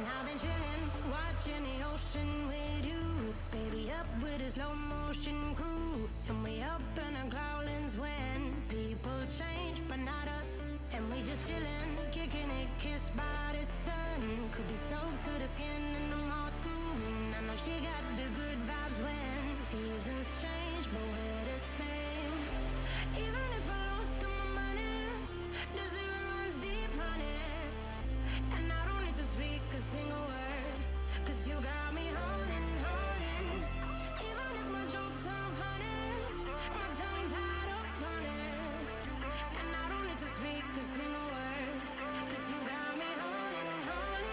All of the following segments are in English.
I've been chillin', watching the ocean with you. Baby up with a slow motion crew. And we up in our growlings when people change, but not us. And we just chillin', kicking it, kissed by the sun. Could be soaked to the skin in the moss room. I know she got the good vibes when seasons change, but we're the same. Even if I lost all my money, the zero runs deep, honey. And I don't need to speak a single word, 'cause you got me holding, holding. Even if my jokes sound funny, my tongue tied up on it. And I don't need to speak a single word, 'cause you got me holding, holding.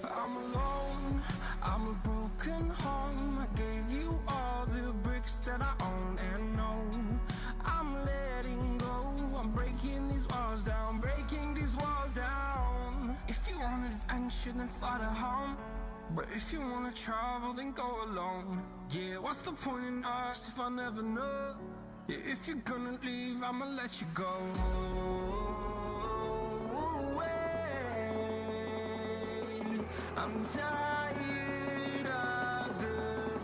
I'm alone, I'm a broken home. I gave you all the bricks that I own and know. I'm letting go, I'm breaking these walls down, breaking these walls down. If you want adventure, then fly to home. But if you wanna travel, then go alone. Yeah, what's the point in us if I never know? Yeah, if you're gonna leave, I'ma let you go. I'm tired of the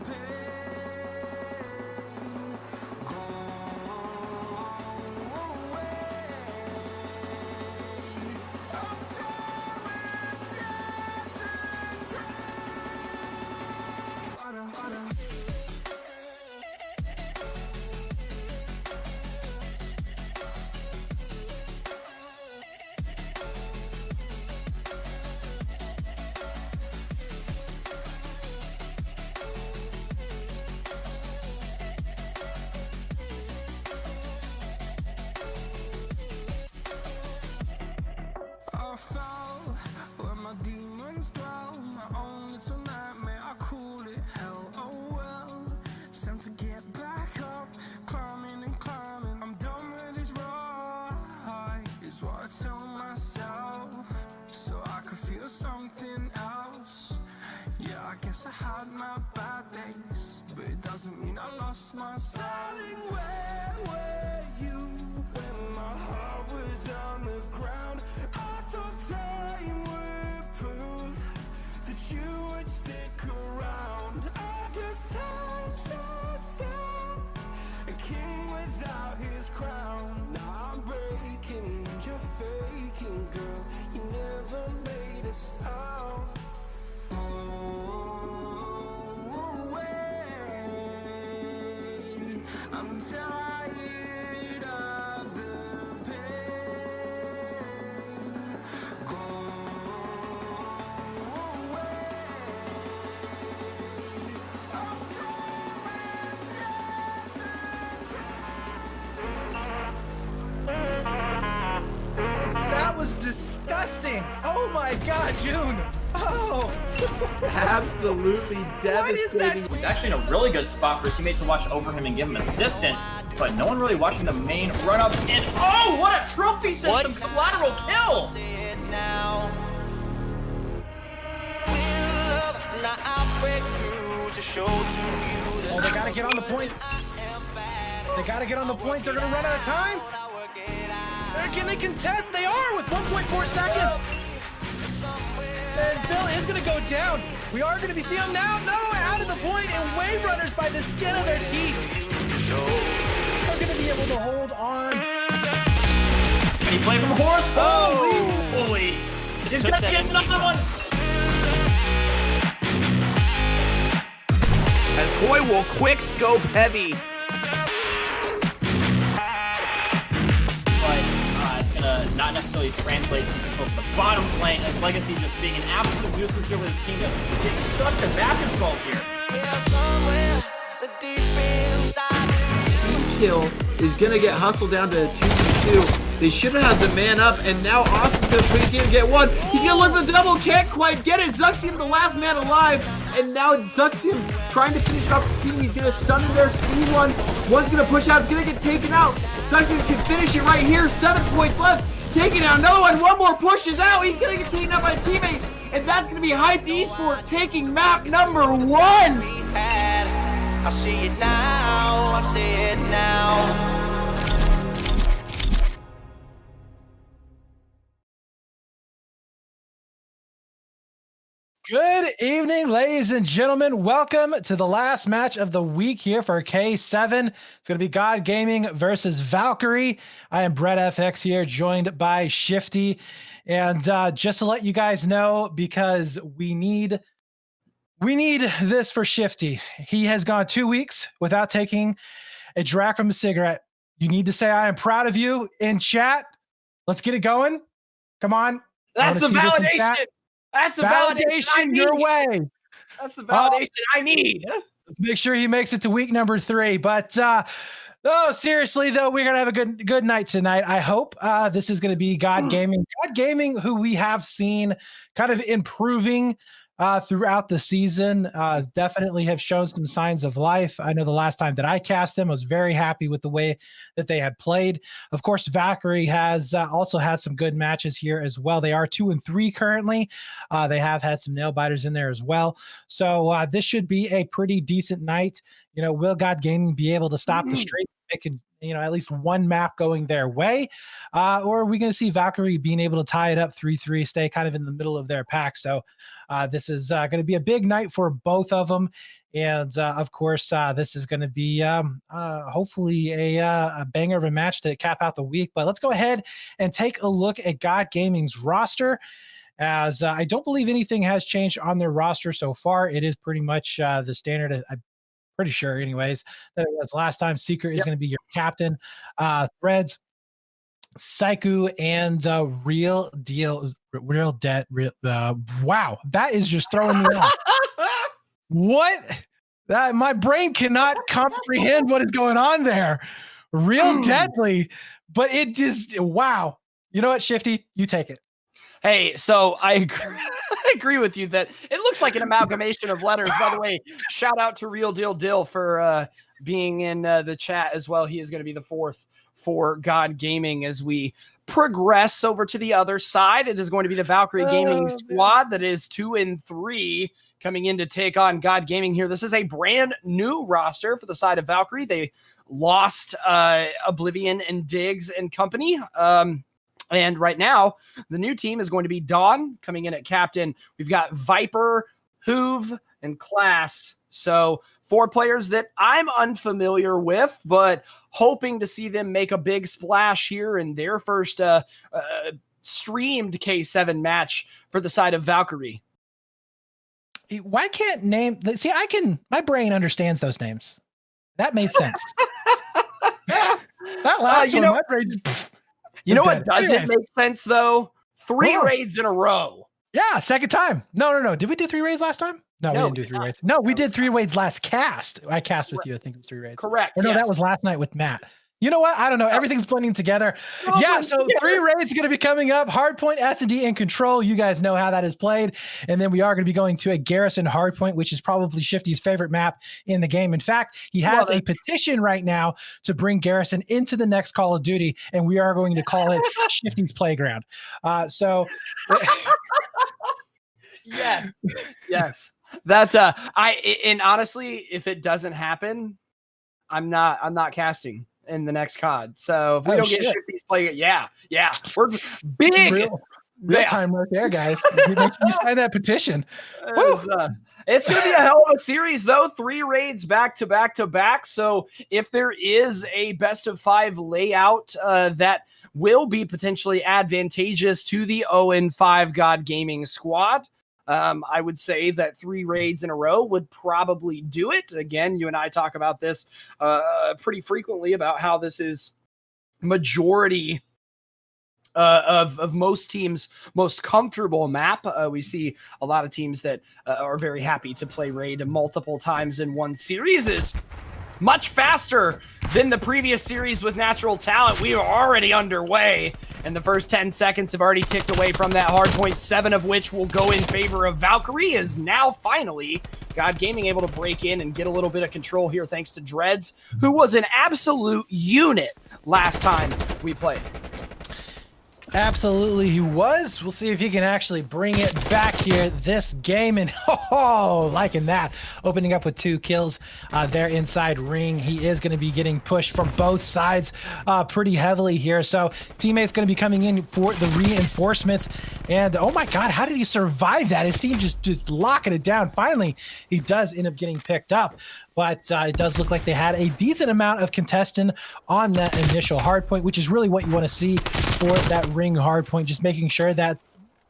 pain. Go away. I'm tired of yesterday. Yes, I had my bad days, but it doesn't mean I lost my style. Darling, where were you when my heart was on the ground? I thought time would prove that you would stick around. I guess time starts still, a king without his crown. Now I'm breaking, you're faking, girl. You never made a sound. I'm tired of the pain. Go away. I'm tired That was disgusting. Oh my God, June. Oh. Absolutely devastating. He's actually in a really good spot for his teammates to watch over him and give him assistance, but no one really watching the main run up. And oh, what a trophy system collateral kill! Oh, they gotta get on the point. They gotta get on the point. They're gonna run out of time. Can they contest? They are with 1.4 seconds. And Phil is going to go down. We are going to be seeing him now. No, out of the point, and Wave Runners by the skin of their teeth are going to be able to hold on. And he played from horse. Holy! He's going to get another one. As Koi will quick scope heavy. Not necessarily translate to the bottom lane, as Legacy just being an absolute nuisance here with his team just getting such a back control here. Kill is gonna get hustled down to 2v2. They should have had the man up, and now Austin's gonna try to get one. He's gonna look for the double, can't quite get it. Zuxium, the last man alive, and now it's Zuxium trying to finish off the team. He's gonna stun there, C1. One's gonna push out, it's gonna get taken out. Zuxium can finish it right here, 7 points left. Taking out another one more pushes out. He's gonna get taken out by teammates, and that's gonna be Hype Esport taking map number 1. I see it now, I see it now. Good evening, ladies and gentlemen. Welcome to the last match of the week here for K7. It's going to be God Gaming versus Valkyrie. I am Brett FX here, joined by Shifty. And just to let you guys know, because we need this for Shifty. He has gone 2 weeks without taking a drag from a cigarette. You need to say, I am proud of you in chat. Let's get it going. Come on. That's the validation. That's the validation your way. That's the validation I need. Make sure he makes it to week number 3. But no, seriously though, we're gonna have a good night tonight. I hope this is gonna be God Gaming. God Gaming, who we have seen kind of improving throughout the season, definitely have shown some signs of life. I know the last time that I cast them, I was very happy with the way that they had played. Of course, Valkyrie has also had some good matches here as well. They are 2-3 currently. They have had some nail biters in there as well. So this should be a pretty decent night. You know, will God Gaming be able to stop the streak? It could, you know, at least one map going their way, or are we going to see Valkyrie being able to tie it up 3-3, stay kind of in the middle of their pack? So this is going to be a big night for both of them, and of course this is going to be hopefully a banger of a match to cap out the week. But let's go ahead and take a look at God Gaming's roster, as I don't believe anything has changed on their roster so far. It is pretty much the standard. Pretty sure anyways that it was last time. Secret is going to be your captain. Threads, Psycho, and Real Debt. Wow, that is just throwing me off. What? That my brain cannot comprehend what is going on there. Real Deadly, but it just, wow. You know what, Shifty? You take it. Hey, so I agree with you that it looks like an amalgamation of letters. By the way, shout out to Real Deal Dill for being in the chat as well. He is going to be the 4th for God Gaming as we progress over to the other side. It is going to be the Valkyrie Gaming squad that is 2-3. coming in to take on God Gaming here. This is a brand new roster for the side of Valkyrie. They lost Oblivion and Diggs and company. And right now, the new team is going to be Dawn coming in at captain. We've got Viper, Hoove, and Class. So 4 players that I'm unfamiliar with, but hoping to see them make a big splash here in their first streamed K7 match for the side of Valkyrie. Why can't name? See, my brain understands those names. That made sense. That last one, my brain. You know what doesn't make sense though? 3 raids in a row. Yeah, second time. No. Did we do 3 raids last time? No, we didn't do 3 raids. No, we did 3 raids last cast. I cast with you. I think it was 3 raids. Correct. Or no, that was last night with Matt. You know what? I don't know. Everything's blending together. Yeah, so 3 raids going to be coming up. Hardpoint, S&D, and Control. You guys know how that is played. And then we are going to be going to a Garrison Hardpoint, which is probably Shifty's favorite map in the game. In fact, he has a petition right now to bring Garrison into the next Call of Duty, and we are going to call it Shifty's Playground. Yes. That and honestly, if it doesn't happen, I'm not casting in the next COD. So if we don't get Shifty's play, we're big. Real time right there, guys. Make sure you sign that petition. It's going to be a hell of a series, though. 3 raids back to back to back. So if there is a best of 5 layout that will be potentially advantageous to the 0-5 God Gaming squad, I would say that 3 raids in a row would probably do it. Again, you and I talk about this pretty frequently about how this is majority of most teams' most comfortable map. We see a lot of teams that are very happy to play raid multiple times in one series. Is much faster than the previous series with Natural Talent. We are already underway, and the first 10 seconds have already ticked away from that hard point, 7 of which will go in favor of Valkyrie. Is now finally God Gaming able to break in and get a little bit of control here thanks to Dreads, who was an absolute unit last time we played. Absolutely, he was. We'll see if he can actually bring it back here this game. And liking that. Opening up with 2 kills there inside ring. He is going to be getting pushed from both sides pretty heavily here. So his teammate's going to be coming in for the reinforcements. And oh my God, how did he survive that? His team just locking it down. Finally, he does end up getting picked up. But it does look like they had a decent amount of contestant on that initial hard point, which is really what you want to see for that ring hard point, just making sure that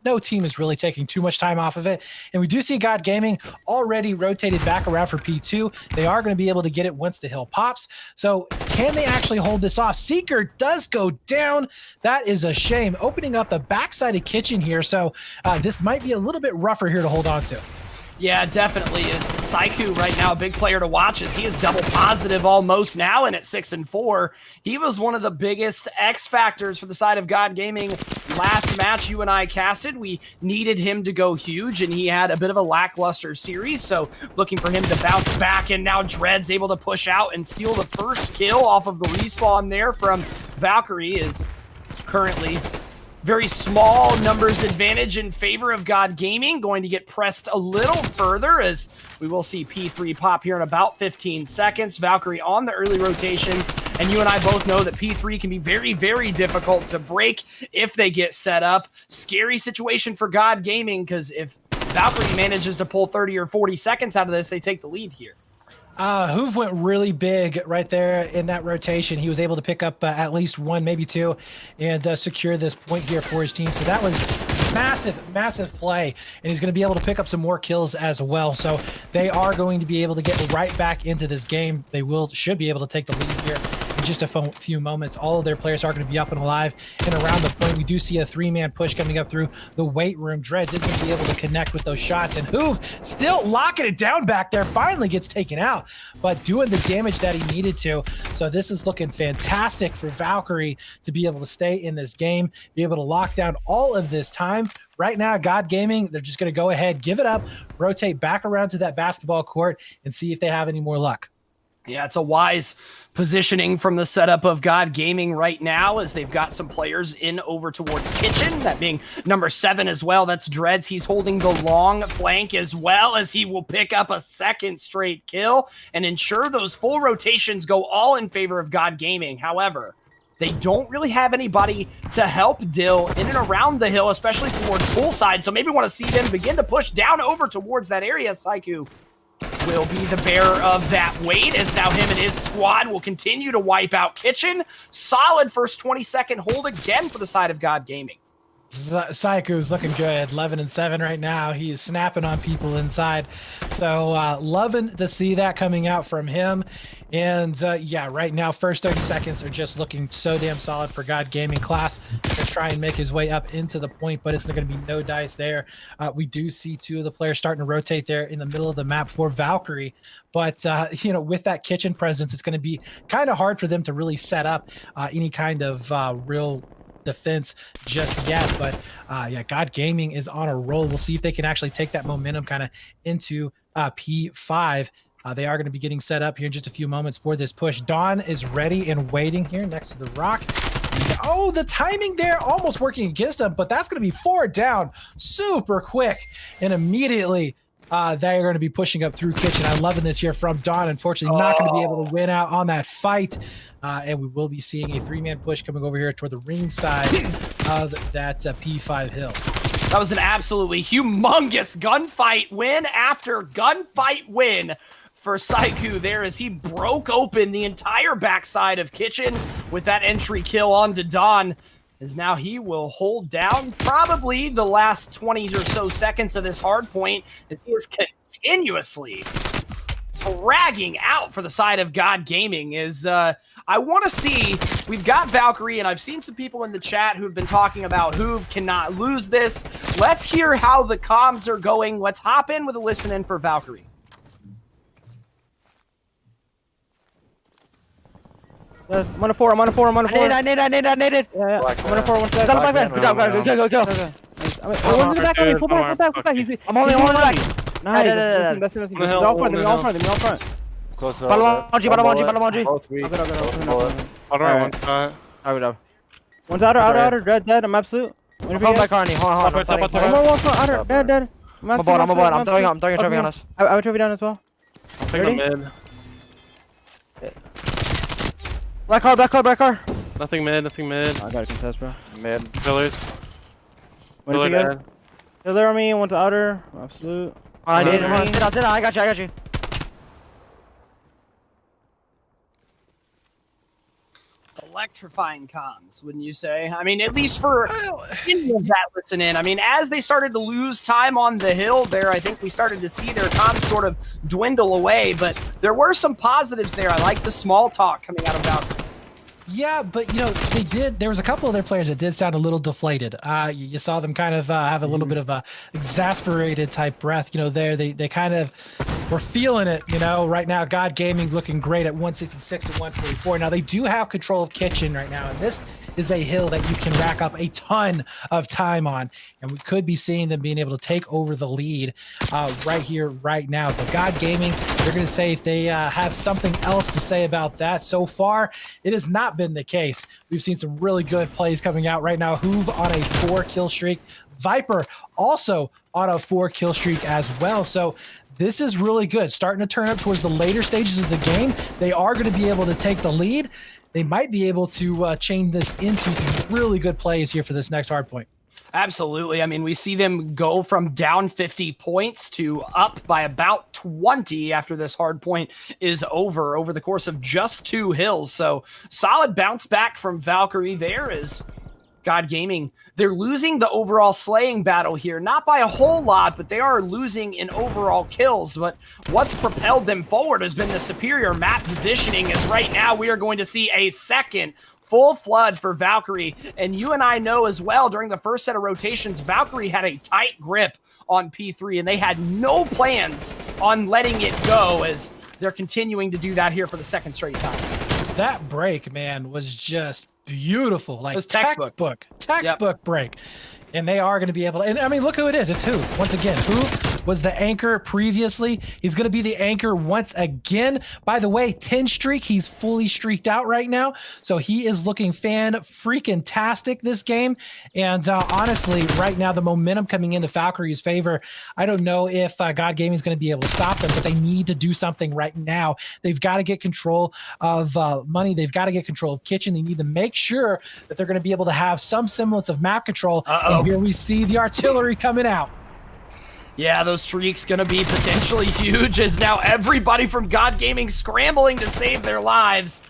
no team is really taking too much time off of it. And we do see God Gaming already rotated back around for P2. They are going to be able to get it once the hill pops. So can they actually hold this off? Seeker does go down. That is a shame. Opening up the backside of kitchen here. So this might be a little bit rougher here to hold on to. Yeah, definitely is. Saiku right now, a big player to watch as he is double positive almost now, and at 6-4. He was one of the biggest X factors for the side of God Gaming last match you and I casted. We needed him to go huge, and he had a bit of a lackluster series, so looking for him to bounce back, and now Dread's able to push out and steal the first kill off of the respawn there from Valkyrie. Is currently very small numbers advantage in favor of God Gaming, going to get pressed a little further as we will see P3 pop here in about 15 seconds. Valkyrie on the early rotations, and you and I both know that P3 can be very, very difficult to break if they get set up. Scary situation for God Gaming, because if Valkyrie manages to pull 30 or 40 seconds out of this, they take the lead here. Hoove went really big right there in that rotation. He was able to pick up at least 1, maybe 2, and secure this point here for his team. So that was massive play, and he's going to be able to pick up some more kills as well. So they are going to be able to get right back into this game. They should be able to take the lead here in just a few moments. All of their players are going to be up and alive and around the point. We do see a 3-man push coming up through the weight room. Dreads is going to be able to connect with those shots, and Hoove still locking it down back there. Finally gets taken out, but doing the damage that he needed to. So this is looking fantastic for Valkyrie to be able to stay in this game, be able to lock down all of this time. Right now, God Gaming, they're just going to go ahead, give it up, rotate back around to that basketball court, and see if they have any more luck. Yeah, it's a wise positioning from the setup of God Gaming right now, as they've got some players in over towards Kitchen, that being number 7 as well. That's Dreads. He's holding the long flank as well, as he will pick up a second straight kill and ensure those full rotations go all in favor of God Gaming. However, they don't really have anybody to help Dill in and around the hill, especially towards poolside. So maybe want to see them begin to push down over towards that area. Saiku will be the bearer of that weight, as now him and his squad will continue to wipe out Kitchen. Solid first 20-second hold again for the side of God Gaming. Saiku's looking good, 11-7 right now. He is snapping on people inside. So loving to see that coming out from him. And yeah, right now, first 30 seconds are just looking so damn solid for God Gaming. Class to try and make his way up into the point, but it's going to be no dice there. We do see 2 of the players starting to rotate there in the middle of the map for Valkyrie. But, you know, with that Kitchen presence, it's going to be kind of hard for them to really set up any kind of real defense just yet. But yeah, God Gaming is on a roll. We'll see if they can actually take that momentum kind of into P5. They are going to be getting set up here in just a few moments for this push. Dawn is ready and waiting here next to the rock. Oh, the timing there almost working against them, but that's going to be 4 down super quick. And immediately they're going to be pushing up through Kitchen. I'm loving this here from Dawn. Unfortunately, not going to be able to win out on that fight. And we will be seeing a 3-man push coming over here toward the ring side of that P5 hill. That was an absolutely humongous gunfight win after gunfight win for Saiku there, as he broke open the entire backside of Kitchen with that entry kill onto Dawn, as now he will hold down probably the last 20 or so seconds of this hard point, as he is continuously dragging out for the side of God Gaming. Is I want to see, we've got Valkyrie, and I've seen some people in the chat who have been talking about Hoove cannot lose this. Let's hear how the comms are going. Let's hop in with a listen in for Valkyrie. I'm on a 4. I need it. Yeah. I'm on a 4. One second. Good job, go. One in the back, full back. I'm only on the back. Nice. That's it. They're all front. Close up. Balamonji. Both weak. Alright. One's outer. Dead. I'm absolute. Hold back, Arnie. Hold on. One more front, outer. Dead. I'm a bot. I'm throwing a trophy on us. I would trophy down as well. I'm taking a mid. Black car. Nothing mid. I got a contest, bro. Mid. Pillars. Pillar dead. Pillar on me, one's outer. Absolute. I did. I got you. Electrifying comms, wouldn't you say? I mean, at least for any of that listen in. I mean, as they started to lose time on the hill there, I think we started to see their comms sort of dwindle away, but there were some positives there. I like the small talk coming out of Valkyrie. Yeah, but you know, there was a couple of their players that did sound a little deflated. You saw them kind of have a little bit of a exasperated type breath, you know, there. They kind of were feeling it, you know, right now. God Gaming looking great at 166 to 144. Now they do have control of Kitchen right now, and this is a hill that you can rack up a ton of time on, and we could be seeing them being able to take over the lead right here, right now. But God Gaming, they're going to say if they have something else to say about that. So far, it has not been the case. We've seen some really good plays coming out right now. Hoove on a 4-kill streak. Viper also on a 4-kill streak as well. So this is really good. Starting to turn up towards the later stages of the game. They are going to be able to take the lead. They might be able to chain this into some really good plays here for this next hard point. Absolutely. I mean, we see them go from down 50 points to up by about 20 after this hard point is over the course of just 2 hills. So solid bounce back from Valkyrie there is God Gaming. They're losing the overall slaying battle here, not by a whole lot, but they are losing in overall kills. But what's propelled them forward has been the superior map positioning, as right now we are going to see a second full flood for Valkyrie. And you and I know as well, during the first set of rotations, Valkyrie had a tight grip on P3, and they had no plans on letting it go, as they're continuing to do that here for the second straight time. That break, man, was just beautiful. Like textbook break. And they are going to be able to, and I mean, look who it is. It's Hoove. Once again, Hoove was the anchor previously. He's going to be the anchor once again. By the way, 10 streak. He's fully streaked out right now. So he is looking fan-freaking-tastic this game. And honestly, right now, the momentum coming into Valkyrie's favor, I don't know if God Gaming is going to be able to stop them, but they need to do something right now. They've got to get control of money. They've got to get control of kitchen. They need to make sure that they're going to be able to have some semblance of map control. And here we see the artillery coming out. Yeah, those streaks going to be potentially huge as now everybody from God Gaming scrambling to save their lives.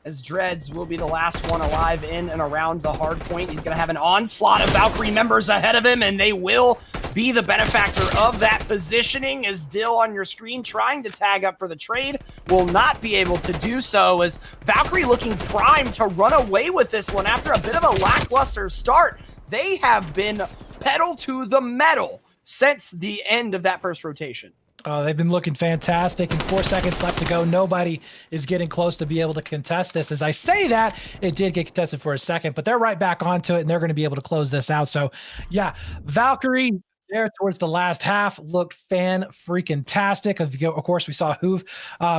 As Dreads will be the last one alive in and around the hard point. He's going to have an onslaught of Valkyrie members ahead of him, and they will be the benefactor of that positioning. As Dill on your screen trying to tag up for the trade will not be able to do so, as Valkyrie looking primed to run away with this one after a bit of a lackluster start. They have been pedal to the metal since the end of that first rotation. Oh, they've been looking fantastic, and 4 seconds left to go. Nobody is getting close to be able to contest this. As I say that, it did get contested for a second, but they're right back onto it, and they're going to be able to close this out. So, yeah, Valkyrie there towards the last half looked fan-freaking-tastic. Of course, we saw Hoove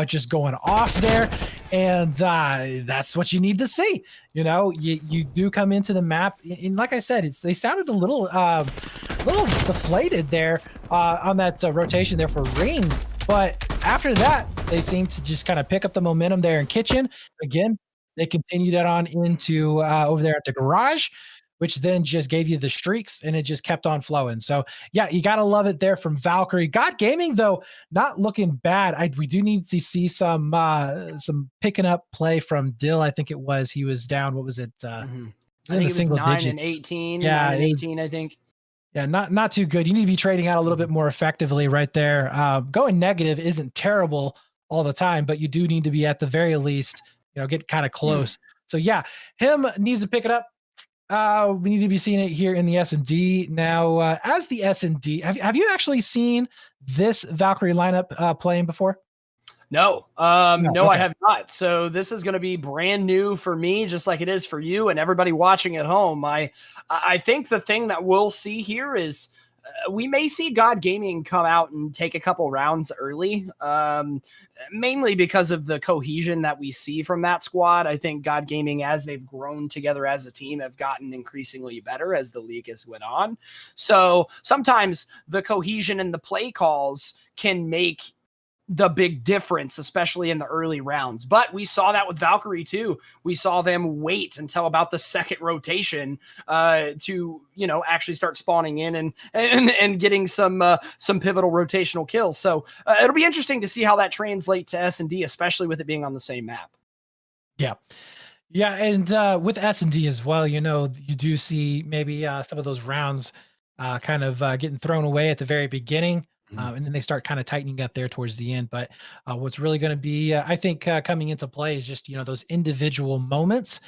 just going off there, and that's what you need to see. You know, you do come into the map, and like I said, they sounded a little deflated there on that rotation there for Ring, but after that, they seem to just kind of pick up the momentum there in kitchen. Again, they continued that on into over there at the garage, which then just gave you the streaks, and it just kept on flowing. So, yeah, you got to love it there from Valkyrie. God Gaming, though, not looking bad. We do need to see some picking up play from Dill. I think it was. He was down. What was it? I think it was 9 and 18. Yeah, 9 and 18, I think. Yeah, not too good. You need to be trading out a little bit more effectively right there. Going negative isn't terrible all the time, but you do need to be at the very least, get kind of close. So, yeah, him needs to pick it up. We need to be seeing it here in the S&D. Now, as the S&D, have you actually seen this Valkyrie lineup playing before? No, okay. I have not. So this is going to be brand new for me, just like it is for you and everybody watching at home. I think the thing that we'll see here is we may see God Gaming come out and take a couple rounds early, mainly because of the cohesion that we see from that squad. I think God Gaming, as they've grown together as a team, have gotten increasingly better as the league has went on. So sometimes the cohesion and the play calls can make the big difference, especially in the early rounds. But we saw that with Valkyrie too. We saw them wait until about the second rotation to, actually start spawning in and getting some pivotal rotational kills. So it'll be interesting to see how that translates to S&D, especially with it being on the same map. Yeah. Yeah. And with S&D as well, you do see maybe some of those rounds kind of getting thrown away at the very beginning. And then they start kind of tightening up there towards the end. But what's really going to be, I think, coming into play is just, those individual moments.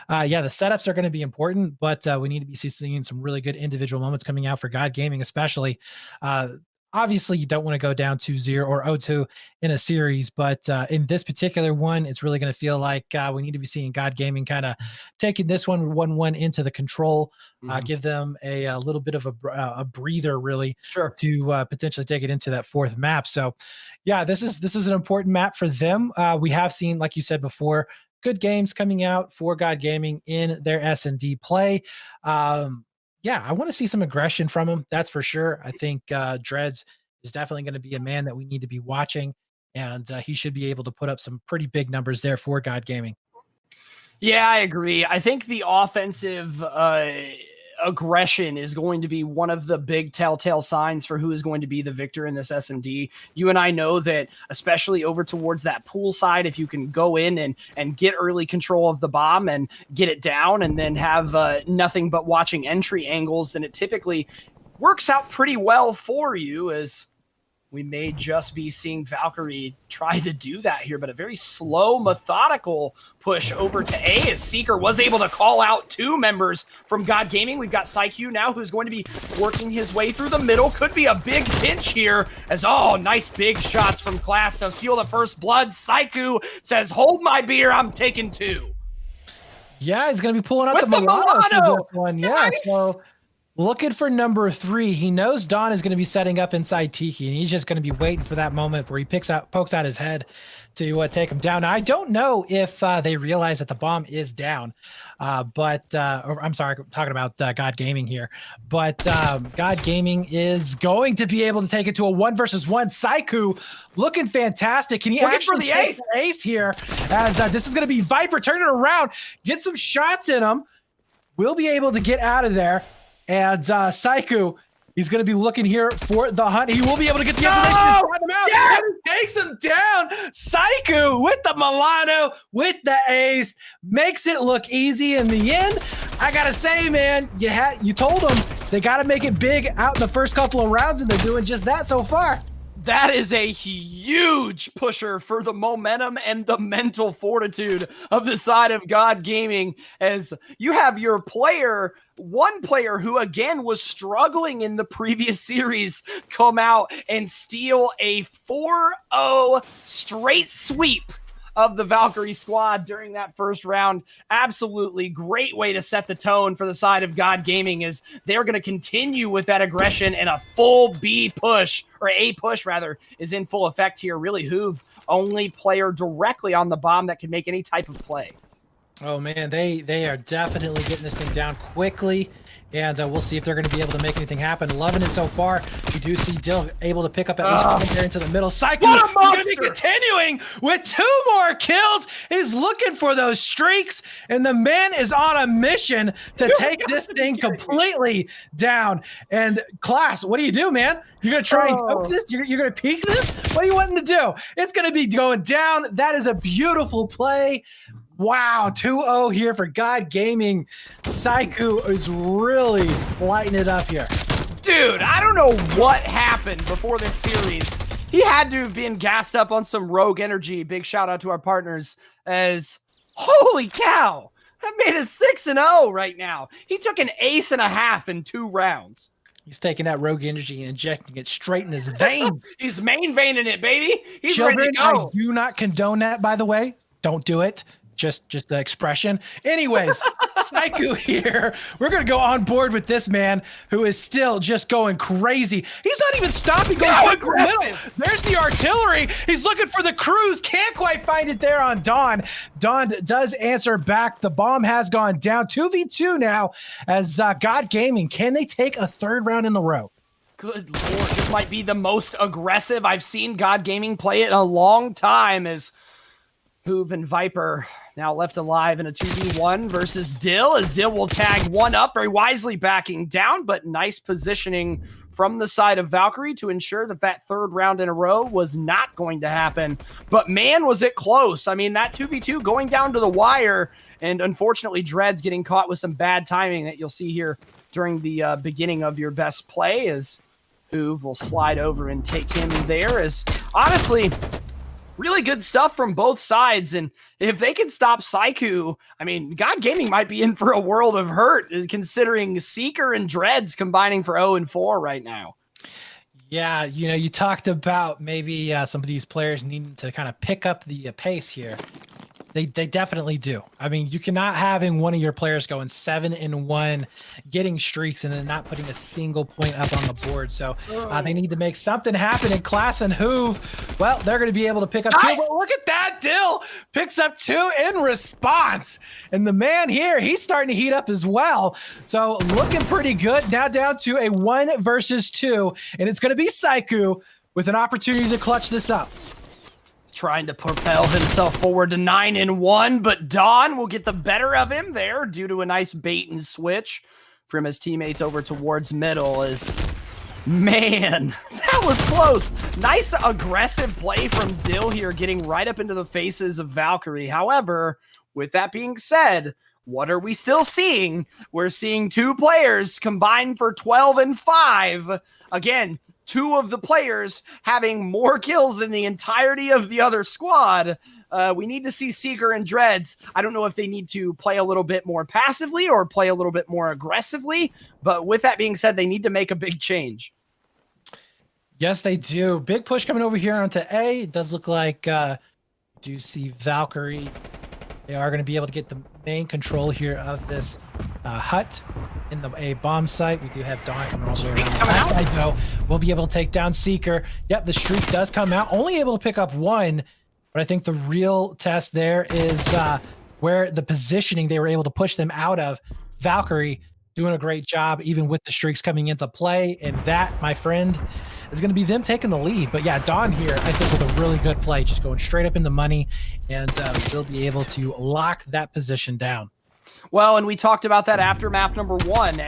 The setups are going to be important, but we need to be seeing some really good individual moments coming out for God Gaming, especially. Obviously, you don't want to go down 2-0 or 0-2 in a series, but in this particular one, it's really going to feel like we need to be seeing God Gaming kind of taking this one 1-1 into the control, give them a little bit of a breather, really, to potentially take it into that fourth map. So, yeah, this is an important map for them. We have seen, like you said before, good games coming out for God Gaming in their S&D play. I want to see some aggression from him. That's for sure. I think Dreads is definitely going to be a man that we need to be watching, and he should be able to put up some pretty big numbers there for God Gaming. Yeah, I agree. I think the offensive aggression is going to be one of the big telltale signs for who is going to be the victor in this S&D. You and I know that, especially over towards that pool side, if you can go in and get early control of the bomb and get it down and then have nothing but watching entry angles, then it typically works out pretty well for you, as we may just be seeing Valkyrie try to do that here, but a very slow, methodical push over to A, as Seeker was able to call out 2 members from God Gaming. We've got PsyQ now, who's going to be working his way through the middle. Could be a big pinch here, as, nice big shots from Class to fuel the first blood. PsyQ says, hold my beer, I'm taking 2. Yeah, he's going to be pulling out the Milano for this one. Yeah, nice. So looking for number 3. He knows Don is going to be setting up inside Tiki, and he's just going to be waiting for that moment where he pokes out his head to take him down. Now, I don't know if they realize that the bomb is down, but I'm sorry, I'm talking about God Gaming here, but God Gaming is going to be able to take it to a 1 versus 1. Saiku looking fantastic. Can he actually take the ace here? As this is going to be Viper turning around, get some shots in him. We'll be able to get out of there. And Saiku, he's going to be looking here for the hunt. He will be able to get the information to find him out. Yes! And he takes him down. Saiku with the Milano, with the ace, makes it look easy in the end. I got to say, man, you told them they got to make it big out in the first couple of rounds, and they're doing just that so far. That is a huge pusher for the momentum and the mental fortitude of the side of God Gaming, as you have your one player who again was struggling in the previous series come out and steal a 4-0 straight sweep of the Valkyrie squad during that first round. Absolutely great way to set the tone for the side of God Gaming, as they're going to continue with that aggression, and a full B push, or A push rather, is in full effect here. Really, Hoove, only player directly on the bomb that can make any type of play. Oh man, they are definitely getting this thing down quickly, and we'll see if they're going to be able to make anything happen. Loving it so far. You do see Dill able to pick up at least one there into the middle. Saiku is going to be continuing with 2 more kills. He's looking for those streaks, and the man is on a mission to take this thing completely down. And Class, what do you do, man? You're going to try and poke this? You're going to peek this? What are you wanting to do? It's going to be going down. That is a beautiful play. Wow, 2-0 here for God Gaming. Saiku is really lighting it up here. Dude, I don't know what happened before this series. He had to have been gassed up on some rogue energy. Big shout out to our partners, as holy cow, that made us 6-0 right now. He took an ace and a half in 2 rounds. He's taking that rogue energy and injecting it straight in his veins. He's main veining it, baby. He's Children, ready to go. I do not condone that, by the way. Don't do it. Just the expression. Anyways, Saiku here. We're going to go on board with this man who is still just going crazy. He's not even stopping. Going straight for the middle. There's the artillery. He's looking for the cruise. Can't quite find it there on Don. Don does answer back. The bomb has gone down. 2v2 now as God Gaming. Can they take a 3rd round in a row? Good Lord. This might be the most aggressive I've seen God Gaming play it in a long time, as Hoove and Viper now left alive in a 2v1 versus Dill, as Dill will tag one up, very wisely backing down, but nice positioning from the side of Valkyrie to ensure that that 3rd round in a row was not going to happen. But man, was it close. I mean, that 2v2 going down to the wire, and unfortunately Dreads getting caught with some bad timing that you'll see here during the beginning of your best play, as Hoove will slide over and take him there. As honestly, really good stuff from both sides, and if they can stop Saiku, I mean, God Gaming might be in for a world of hurt, considering Seeker and Dreads combining for 0-4 right now. Yeah, you know, you talked about maybe some of these players needing to kind of pick up the pace here. They definitely do. I mean, you cannot having one of your players going 7-1, getting streaks, and then not putting a single point up on the board. So they need to make something happen. In Class and Hoove, well, they're going to be able to pick up 2. But look at that, Dill picks up 2 in response. And the man here, he's starting to heat up as well. So looking pretty good. Now down to a 1 versus 2, and it's going to be Saiku with an opportunity to clutch this up. Trying to propel himself forward to 9-1, but Don will get the better of him there due to a nice bait and switch from his teammates over towards middle. As man, that was close. Nice aggressive play from Dill here, getting right up into the faces of Valkyrie. However, with that being said, what are we still seeing? We're seeing 2 players combined for 12-5. Again, 2 of the players having more kills than the entirety of the other squad. We need to see Seeker and Dreads. I don't know if they need to play a little bit more passively or play a little bit more aggressively, but with that being said, they need to make a big change. Yes, they do. Big push coming over here onto A. It does look like do see Valkyrie. They are going to be able to get the main control here of this hut. in the A bomb site. We do have Dawn coming all the way around. Streak's coming out. I know. We'll be able to take down Seeker. Yep, the streak does come out. Only able to pick up one, but I think the real test there is where the positioning they were able to push them out of. Valkyrie doing a great job, even with the streaks coming into play, and that, my friend, is going to be them taking the lead. But yeah, Dawn here, I think, with a really good play, just going straight up in the money, and they'll be able to lock that position down. Well, and we talked about that after map number 1.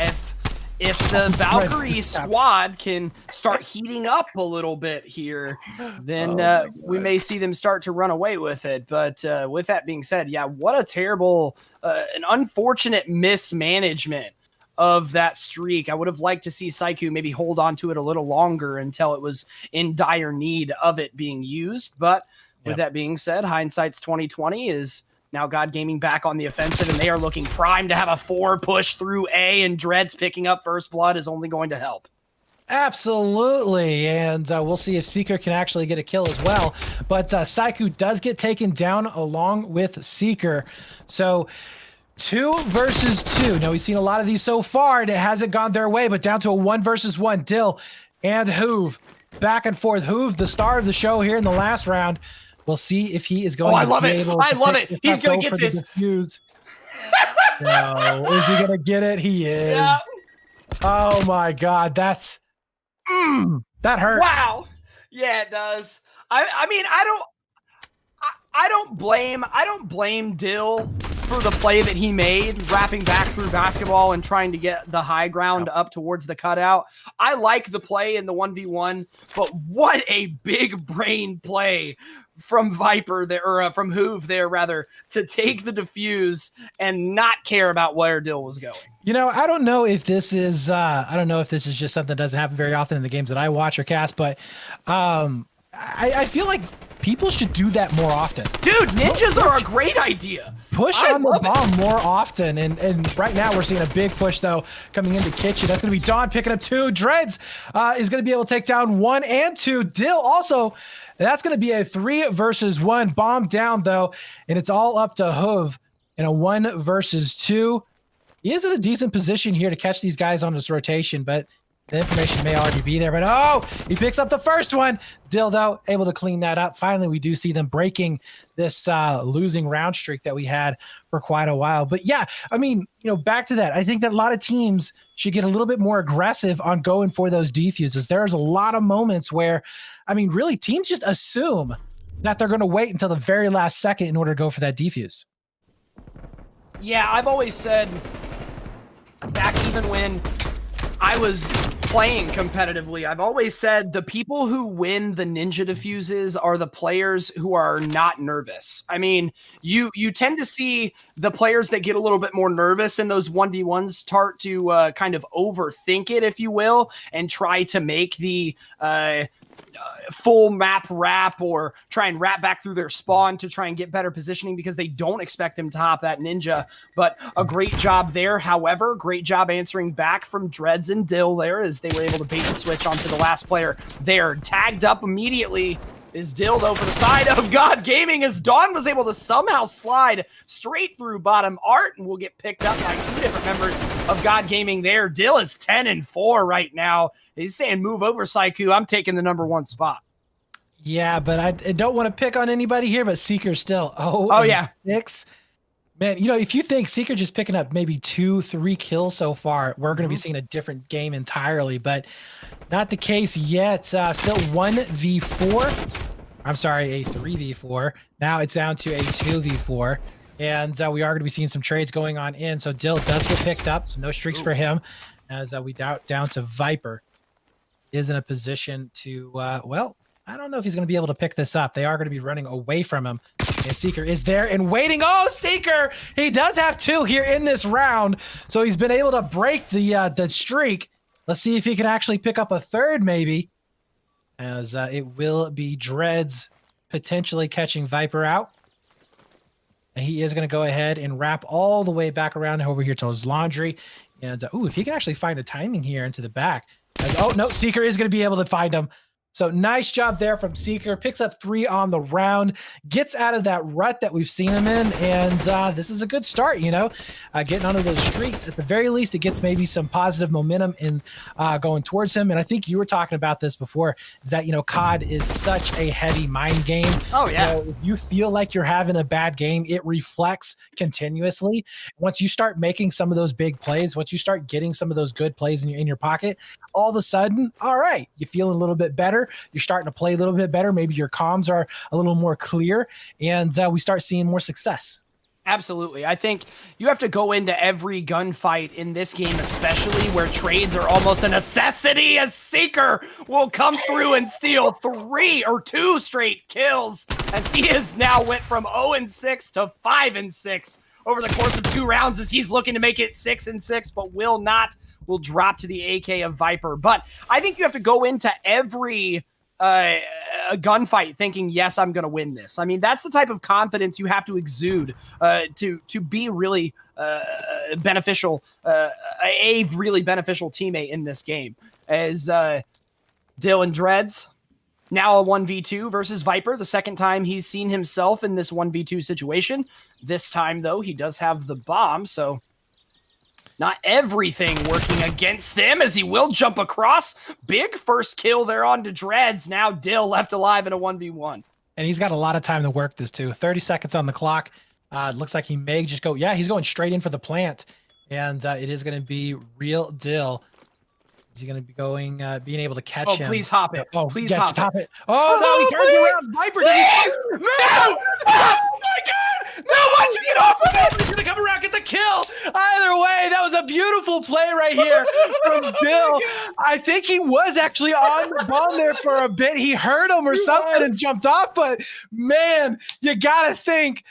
If the Valkyrie squad can start heating up a little bit here, then we may see them start to run away with it. But with that being said, yeah, what a terrible, an unfortunate mismanagement of that streak. I would have liked to see Saiku maybe hold on to it a little longer until it was in dire need of it being used. But with that being said, hindsight's 2020 is now God Gaming back on the offensive, and they are looking primed to have a 4 push through A, and Dreads picking up first blood is only going to help. Absolutely, and we'll see if Seeker can actually get a kill as well. But Saiku does get taken down along with Seeker. So 2 versus 2. Now, we've seen a lot of these so far, and it hasn't gone their way, but down to a 1 versus 1. Dill and Hoove back and forth. Hoove, the star of the show here in the last round. We'll see if he is going to be able to I love it. He's going to get this. No, is he going to get it? He is. Yeah. Oh my God. That hurts. Wow. Yeah, it does. I mean, I don't blame Dill for the play that he made, wrapping back through basketball and trying to get the high ground up towards the cutout. I like the play in the 1v1, but what a big brain play from Viper there, or from Hoove there rather, to take the defuse and not care about where Dill was going. You know, I don't know if this is just something that doesn't happen very often in the games that I watch or cast, but I feel like people should do that more often. Dude, ninjas are a great idea. Push on the bomb more often, and right now we're seeing a big push though coming into Kitchen. That's going to be Dawn picking up 2. Dreads is going to be able to take down 1 and 2. Dill also. That's going to be a 3 versus 1. Bomb down, though, and it's all up to Hoove in a 1 versus 2. He is in a decent position here to catch these guys on this rotation, but the information may already be there. But, oh, he picks up the first one. Dill, though, able to clean that up. Finally, we do see them breaking this losing round streak that we had for quite a while. But, yeah, I mean, you know, back to that. I think that a lot of teams should get a little bit more aggressive on going for those defuses. There's a lot of moments where, I mean, really, teams just assume that they're going to wait until the very last second in order to go for that defuse. Yeah, I've always said, back even when I was playing competitively, I've always said the people who win the ninja diffuses are the players who are not nervous. I mean, you tend to see the players that get a little bit more nervous in those 1v1s start to kind of overthink it, if you will, and try to make the full map wrap or try and wrap back through their spawn to try and get better positioning because they don't expect them to hop that ninja. But a great job there. However, great job answering back from Dreads and Dill there as they were able to bait and switch onto the last player there. Tagged up immediately is Dill, though, for the side of God Gaming, as Dawn was able to somehow slide straight through bottom art and will get picked up by 2 different members of God Gaming there. Dill is 10-4 right now. He's saying, move over, Saiku. I'm taking the number 1 spot. Yeah, but I don't want to pick on anybody here, but Seeker still. Oh yeah. 6. Man, you know, if you think Seeker just picking up maybe 2-3 kills so far, we're going to be seeing a different game entirely, but not the case yet. Still 1v4. I'm sorry, a 3v4. Now it's down to a 2v4. And we are going to be seeing some trades going on in. So Dill does get picked up. So no streaks for him as we down to Viper is in a position to, well, I don't know if he's going to be able to pick this up. They are going to be running away from him. And Seeker is there and waiting. Oh, Seeker! He does have 2 here in this round. So he's been able to break the streak. Let's see if he can actually pick up a 3rd maybe. As it will be Dreads potentially catching Viper out. And he is going to go ahead and wrap all the way back around over here to his laundry. And, ooh, if he can actually find a timing here into the back. Oh, no, Seeker is going to be able to find him. So nice job there from Seeker. Picks up 3 on the round, gets out of that rut that we've seen him in, and this is a good start, getting onto those streaks. At the very least, it gets maybe some positive momentum in going towards him. And I think you were talking about this before, is that, COD is such a heavy mind game. Oh, yeah. If you feel like you're having a bad game, it reflects continuously. Once you start making some of those big plays, once you start getting some of those good plays in your pocket, all of a sudden, all right, you feel a little bit better. You're starting to play a little bit better. Maybe your comms are a little more clear, and we start seeing more success. Absolutely. I think you have to go into every gunfight in this game, especially where trades are almost a necessity. A Seeker will come through and steal 3 or 2 straight kills, as he has now went from 0-6 to 5-6 over the course of 2 rounds, as he's looking to make it 6-6, but will drop to the AK of Viper. But I think you have to go into every a gunfight thinking, yes, I'm going to win this. I mean, that's the type of confidence you have to exude to be really beneficial, a really beneficial teammate in this game. As Dylan Dreads, now a 1v2 versus Viper, the second time he's seen himself in this 1v2 situation. This time, though, he does have the bomb, so not everything working against them, as he will jump across. Big first kill there on to Dreads. Now Dill left alive in a 1v1. And he's got a lot of time to work this too. 30 seconds on the clock. Looks like he may just go. Yeah, he's going straight in for the plant. And it is going to be real Dill. Is he going to be going, being able to catch him? Please hop it. Oh, please yeah, hop it. Oh, no, he turns around. Viper, does he? No! Oh, my God! No, why'd you get off of it? He's going to come around, get the kill. Either way, that was a beautiful play right here from Dill. I think he was actually on the bomb there for a bit. He heard him or something and jumped off, but man, you got to think,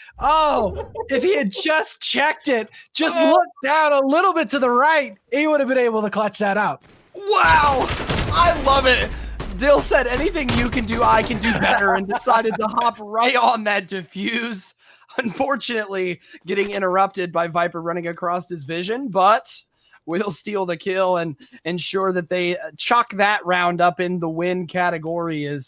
if he had just checked it, just looked down a little bit to the right, he would have been able to clutch that up. Wow, I love it. Dill said, anything you can do, I can do better, and decided to hop right on that defuse. Unfortunately, getting interrupted by Viper running across his vision, but will steal the kill and ensure that they chalk that round up in the win category.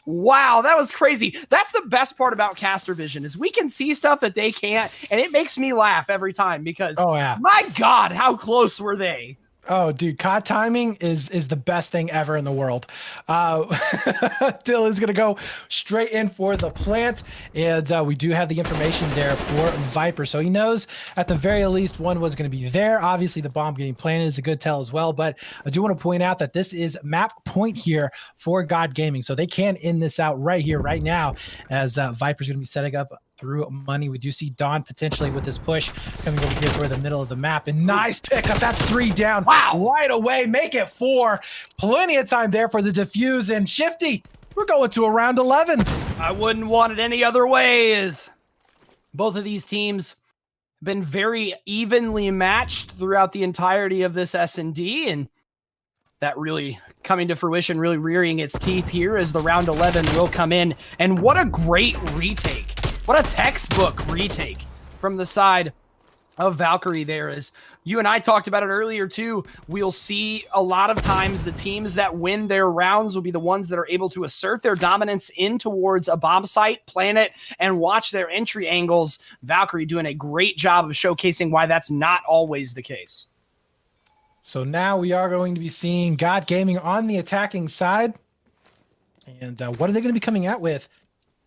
Wow, that was crazy. That's the best part about caster vision, is we can see stuff that they can't, and it makes me laugh every time because, my God, how close were they? Oh, dude, COD timing is the best thing ever in the world. Dill is going to go straight in for the plant, and we do have the information there for Viper. So he knows at the very least one was going to be there. Obviously, the bomb getting planted is a good tell as well, but I do want to point out that this is map point here for God Gaming. So they can end this out right here, right now, as Viper's going to be setting up through money. We do see Dawn potentially with this push coming over here for the middle of the map, and nice pickup. That's 3 down. Wow, right away, make it 4. Plenty of time there for the defuse, and Shifty, we're going to a round 11. I wouldn't want it any other way. Is both of these teams have been very evenly matched throughout the entirety of this S&D, and that really coming to fruition, really rearing its teeth here as the round 11 will come in. And what a great retake. What a textbook retake from the side of Valkyrie there. Is you and I talked about it earlier too. We'll see a lot of times the teams that win their rounds will be the ones that are able to assert their dominance in towards a bomb site, plan it, and watch their entry angles. Valkyrie doing a great job of showcasing why that's not always the case. So now we are going to be seeing God Gaming on the attacking side. And what are they going to be coming out with?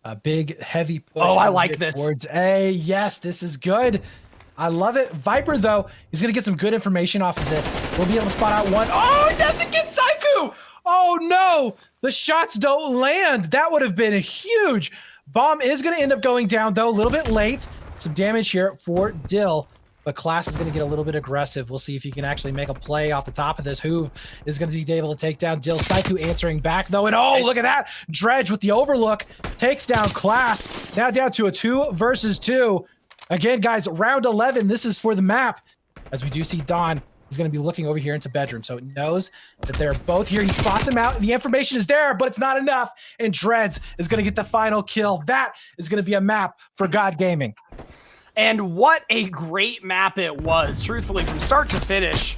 A big, heavy push. Oh, I like this. Towards A. Yes, this is good. I love it. Viper, though, is going to get some good information off of this. We'll be able to spot out one. Oh, it doesn't get Saiku! Oh, no. The shots don't land. That would have been a huge. Bomb is going to end up going down, though, a little bit late. Some damage here for Dill. But Class is going to get a little bit aggressive. We'll see if he can actually make a play off the top of this. Who is going to be able to take down Dill? Saiku answering back, though. And oh, look at that. Dredge with the overlook takes down Class. Now down to a 2 versus 2. Again, guys, round 11. This is for the map. As we do see Dawn is going to be looking over here into bedroom. So it knows that they're both here. He spots him out. The information is there, but it's not enough. And Dreads is going to get the final kill. That is going to be a map for God Gaming. And what a great map it was, truthfully, from start to finish.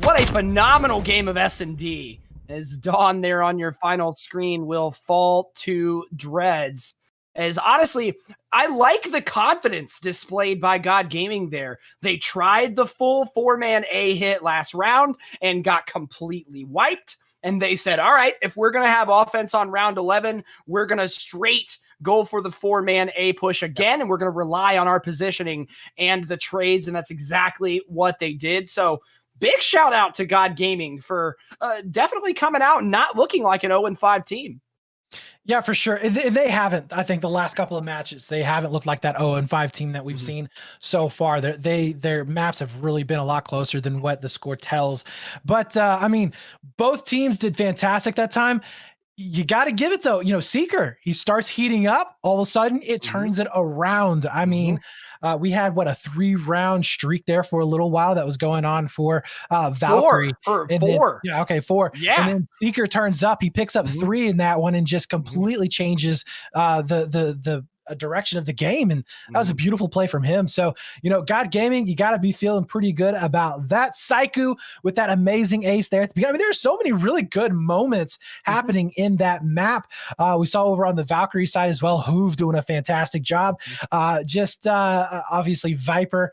What a phenomenal game of S&D. as Dawn there on your final screen will fall to Dreads. As honestly, I like the confidence displayed by God Gaming there. They tried the full 4-man A hit last round and got completely wiped. And they said, all right, if we're going to have offense on round 11, we're going to straight go for the 4-man A push again, and we're going to rely on our positioning and the trades, and that's exactly what they did. So big shout out to God Gaming for definitely coming out and not looking like an 0-5 team. Yeah, for sure. They haven't. I think the last couple of matches, they haven't looked like that 0-5 team that we've seen so far. Their maps have really been a lot closer than what the score tells. But I mean, both teams did fantastic that time. You got to give it to, Seeker. He starts heating up. All of a sudden, it turns it around. I mean, we had, a 3-round streak there for a little while that was going on for Valkyrie. Four. Yeah, okay, 4. Yeah. And then Seeker turns up. He picks up 3 in that one and just completely changes the direction of the game. And that was a beautiful play from him. So, God Gaming, you got to be feeling pretty good about that. Saiku with that amazing ace there at the beginning. I mean, there are so many really good moments happening in that map. We saw over on the Valkyrie side as well, Hoove doing a fantastic job. Obviously Viper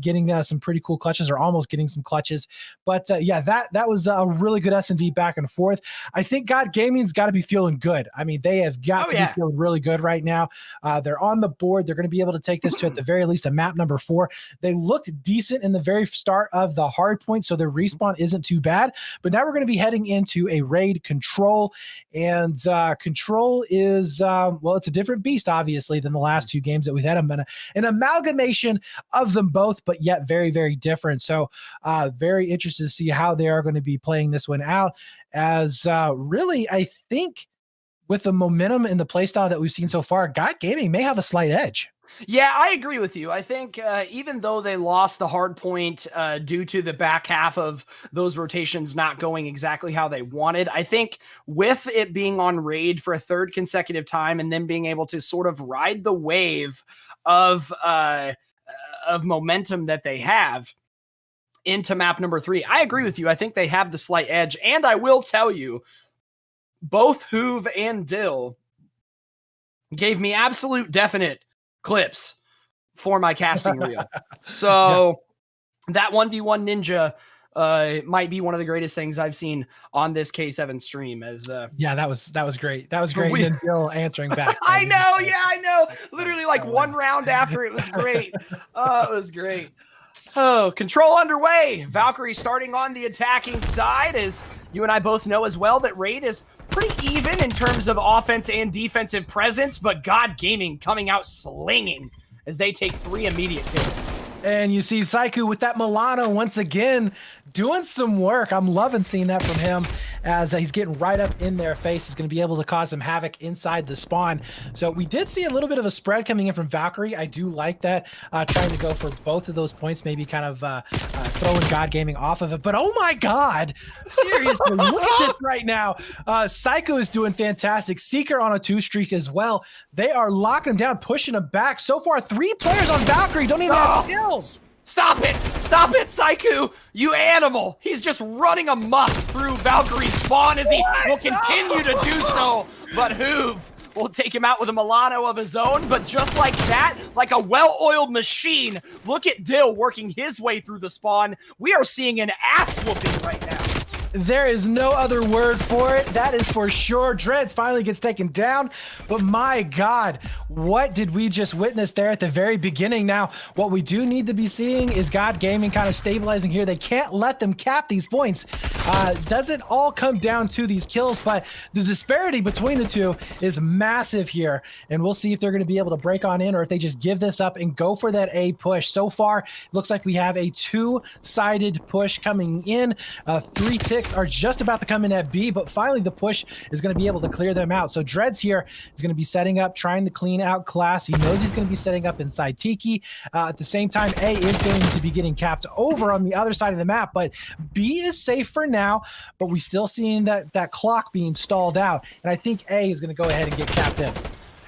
getting some pretty cool clutches, or almost getting some clutches. But yeah, that was a really good S&D back and forth. I think God Gaming's got to be feeling good. I mean, they have got to be feeling really good right now. They're on the board. They're going to be able to take this to, at the very least, a map number 4. They looked decent in the very start of the hard point, so their respawn isn't too bad. But now we're going to be heading into a raid Control, and Control is, it's a different beast, obviously, than the last 2 games that we've had. An amalgamation of them both, but yet very, very different. So very interested to see how they are going to be playing this one out, as really, I think, with the momentum and the playstyle that we've seen so far, God Gaming may have a slight edge. Yeah, I agree with you. I think even though they lost the hard point due to the back half of those rotations not going exactly how they wanted, I think with it being on raid for a 3rd consecutive time and then being able to sort of ride the wave of momentum that they have into map number 3, I agree with you. I think they have the slight edge. And I will tell you, both Hoove and Dill gave me absolute definite clips for my casting reel. So that 1v1 ninja might be one of the greatest things I've seen on this K7 stream. As that was great. That was great. And then Dill answering back. I know. Literally like 1 round after, it was great. It was great. Oh, Control underway. Valkyrie starting on the attacking side, as you and I both know as well that raid is pretty even in terms of offense and defensive presence, but God Gaming coming out slinging as they take 3 immediate kills. And you see Saiku with that Milano once again doing some work. I'm loving seeing that from him, as he's getting right up in their face. He's going to be able to cause some havoc inside the spawn. So we did see a little bit of a spread coming in from Valkyrie. I do like that, trying to go for both of those points, maybe kind of throwing God Gaming off of it. But oh my God, seriously, look at this right now. Psycho is doing fantastic. Seeker on a 2 streak as well. They are locking him down, pushing him back. So far, 3 players on Valkyrie don't even have kills. Stop it, Saiku, you animal. He's just running amok through Valkyrie's spawn as he will continue to do so. But Hoove will take him out with a Milano of his own. But just like that, like a well-oiled machine, look at Dill working his way through the spawn. We are seeing an ass whooping right now. There is no other word for it. That is for sure. Dreads finally gets taken down, but my God, what did we just witness there at the very beginning? Now, what we do need to be seeing is God Gaming kind of stabilizing here. They can't let them cap these points. Doesn't all come down to these kills, but the disparity between the two is massive here, and we'll see if they're going to be able to break on in or if they just give this up and go for that A push. So far, it looks like we have a 2-sided push coming in. 3 ticks are just about to come in at B, but finally the push is going to be able to clear them out. So Dreads here is going to be setting up, trying to clean out Class. He knows he's going to be setting up inside Tiki. At the same time, A is going to be getting capped over on the other side of the map, but B is safe for now, but we still seeing that clock being stalled out, and I think A is going to go ahead and get capped in.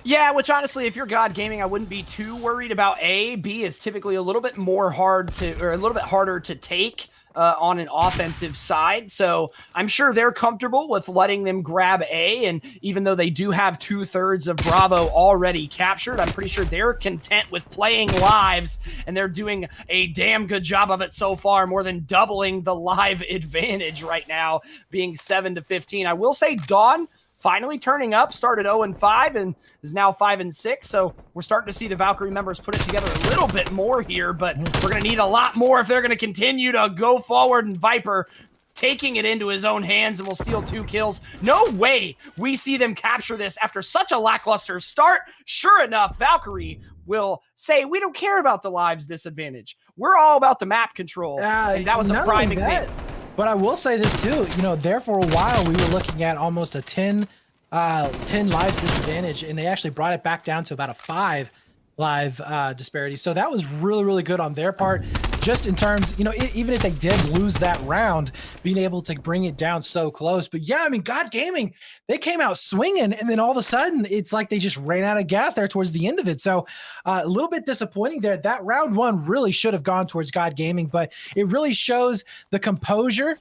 Yeah, which honestly, if you're God Gaming, I wouldn't be too worried about A. B is typically a little bit more hard to, or a little bit harder to take on an offensive side. So I'm sure they're comfortable with letting them grab A. And even though they do have 2/3 of Bravo already captured, I'm pretty sure they're content with playing lives, and they're doing a damn good job of it so far, more than doubling the live advantage right now, being 7-15. I will say Dawn finally turning up, started 0-5 and is now 5-6. So we're starting to see the Valkyrie members put it together a little bit more here, but we're going to need a lot more if they're going to continue to go forward. And Viper taking it into his own hands and will steal 2 kills. No way we see them capture this after such a lackluster start. Sure enough, Valkyrie will say, we don't care about the lives disadvantage. We're all about the map control. And that was a prime example. But I will say this too, there for a while we were looking at almost a 10 live disadvantage, and they actually brought it back down to about a 5 live disparity. So that was really, really good on their part, just in terms, even if they did lose that round, being able to bring it down so close. But yeah, I mean, God Gaming, they came out swinging, and then all of a sudden it's like they just ran out of gas there towards the end of it. So a little bit disappointing there. That round 1 really should have gone towards God Gaming, but it really shows the composure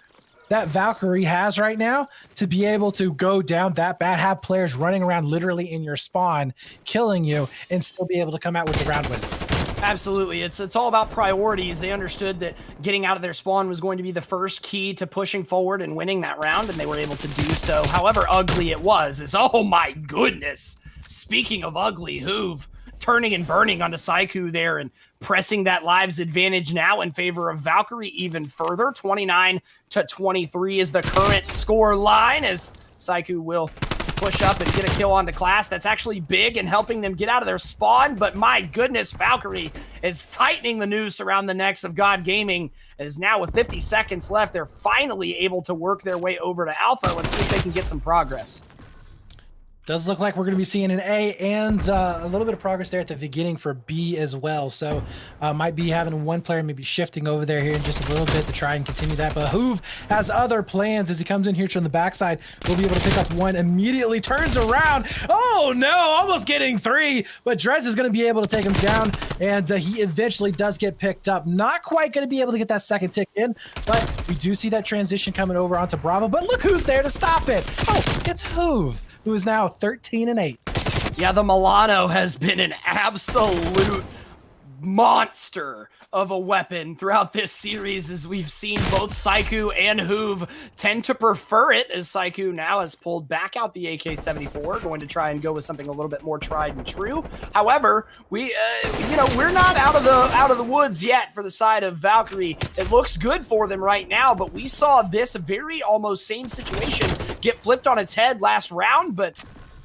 that Valkyrie has right now to be able to go down that bad, have players running around literally in your spawn, killing you, and still be able to come out with the round win. Absolutely. It's all about priorities. They understood that getting out of their spawn was going to be the first key to pushing forward and winning that round, and they were able to do so. However ugly it was, oh my goodness. Speaking of ugly, Hoove turning and burning onto Saiku there and pressing that lives advantage now in favor of Valkyrie even further. 29-23 is the current score line, as Saiku will push up and get a kill onto Class. That's actually big and helping them get out of their spawn, but my goodness, Valkyrie is tightening the noose around the necks of God Gaming, as now with 50 seconds left, they're finally able to work their way over to Alpha. Let's see if they can get some progress. Does look like we're going to be seeing an A and a little bit of progress there at the beginning for B as well. So might be having one player maybe shifting over there here in just a little bit to try and continue that. But Hoove has other plans as he comes in here from the backside. We'll be able to pick up one, immediately turns around. Oh no, almost getting 3. But Dredz is going to be able to take him down, and he eventually does get picked up. Not quite going to be able to get that second tick in, but we do see that transition coming over onto Bravo. But look who's there to stop it. Oh, it's Hoove, who is now 13-8. Yeah, the Milano has been an absolute monster of a weapon throughout this series, as we've seen both Saiku and Hoove tend to prefer it, as Saiku now has pulled back out the AK-74, going to try and go with something a little bit more tried and true. However, we're not out of the woods yet for the side of Valkyrie. It looks good for them right now, but we saw this very almost same situation get flipped on its head last round, but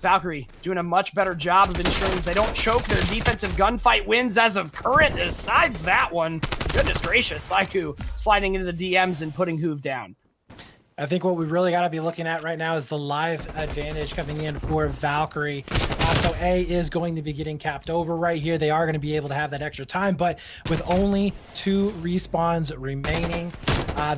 Valkyrie doing a much better job of ensuring they don't choke their defensive gunfight wins as of current. Besides that one, goodness gracious, Saiku sliding into the DMs and putting Hoove down. I think what we really got to be looking at right now is the live advantage coming in for Valkyrie. So A is going to be getting capped over right here. They are going to be able to have that extra time, but with only 2 respawns remaining,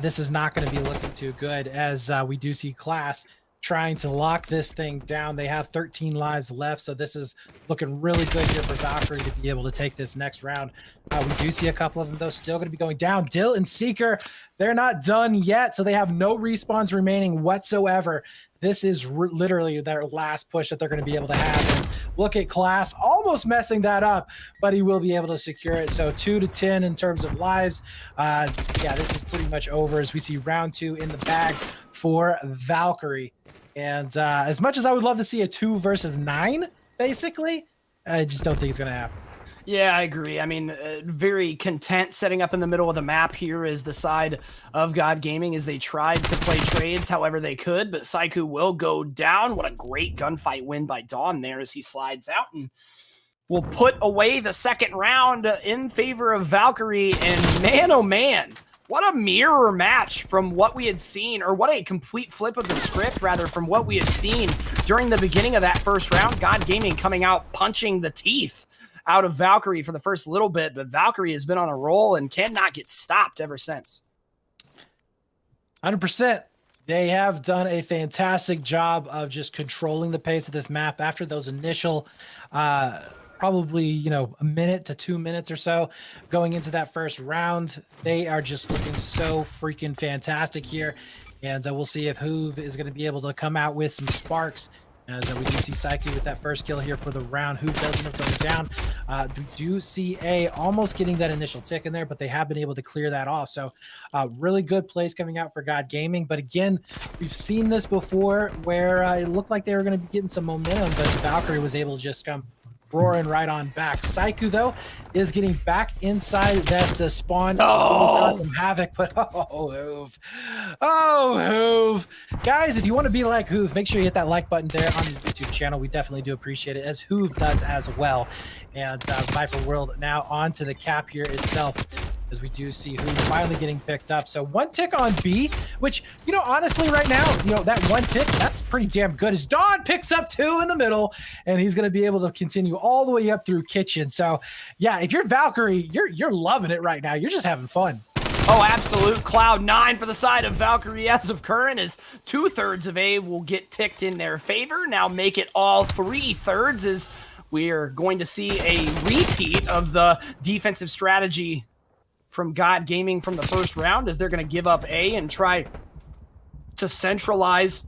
this is not going to be looking too good, as we do see Class trying to lock this thing down. They have 13 lives left, so this is looking really good here for Valkyrie to be able to take this next round. We do see a couple of them, though, still going to be going down. Dill and Seeker, they're not done yet, so they have no respawns remaining whatsoever. This is literally their last push that they're going to be able to have. And look at Class almost messing that up, but he will be able to secure it. So 2-10 in terms of lives. Yeah, this is pretty much over, as we see round 2 in the bag for Valkyrie. And as much as I would love to see a 2 versus 9, basically, I just don't think it's going to happen. Yeah, I agree. I mean, very content setting up in the middle of the map here is the side of God Gaming, as they tried to play trades however they could, but Saiku will go down. What a great gunfight win by Dawn there, as he slides out and will put away the second round in favor of Valkyrie. And man, oh man, what a mirror match from what we had seen, or what a complete flip of the script, rather, from what we had seen during the beginning of that first round. God Gaming coming out punching the teeth out of Valkyrie for the first little bit, but Valkyrie has been on a roll and cannot get stopped ever since. 100%. They have done a fantastic job of just controlling the pace of this map after those initial probably, you know, a minute to 2 minutes or so going into that first round. They are just looking so freaking fantastic here. And we'll see if Hoove is going to be able to come out with some sparks. As we do see Psyche with that first kill here for the round. Hoove does end up going down. We do see A almost getting that initial tick in there, but they have been able to clear that off. So really good plays coming out for God Gaming. But again, we've seen this before where it looked like they were going to be getting some momentum, but Valkyrie was able to just come roaring right on back. Saiku, though, is getting back inside that spawn. Some havoc, but Hoove. Hoove. Guys, if you want to be like Hoove, make sure you hit that like button there on the YouTube channel. We definitely do appreciate it, as Hoove does as well. And Viper World now on to the cap here itself, as we do see Hoove finally getting picked up. So 1 tick on B, which, you know, honestly right now, you know, that 1 tick, that's pretty damn good, as Dawn picks up 2 in the middle, and he's going to be able to continue all the way up through kitchen. So yeah, if you're Valkyrie, you're loving it right now. You're just having fun. Oh, absolute Cloud9 for the side of Valkyrie as of current, as 2/3 of A will get ticked in their favor. Now make it all 3/3, as we are going to see a repeat of the defensive strategy from God Gaming from the first round, as they're going to give up A and try to centralize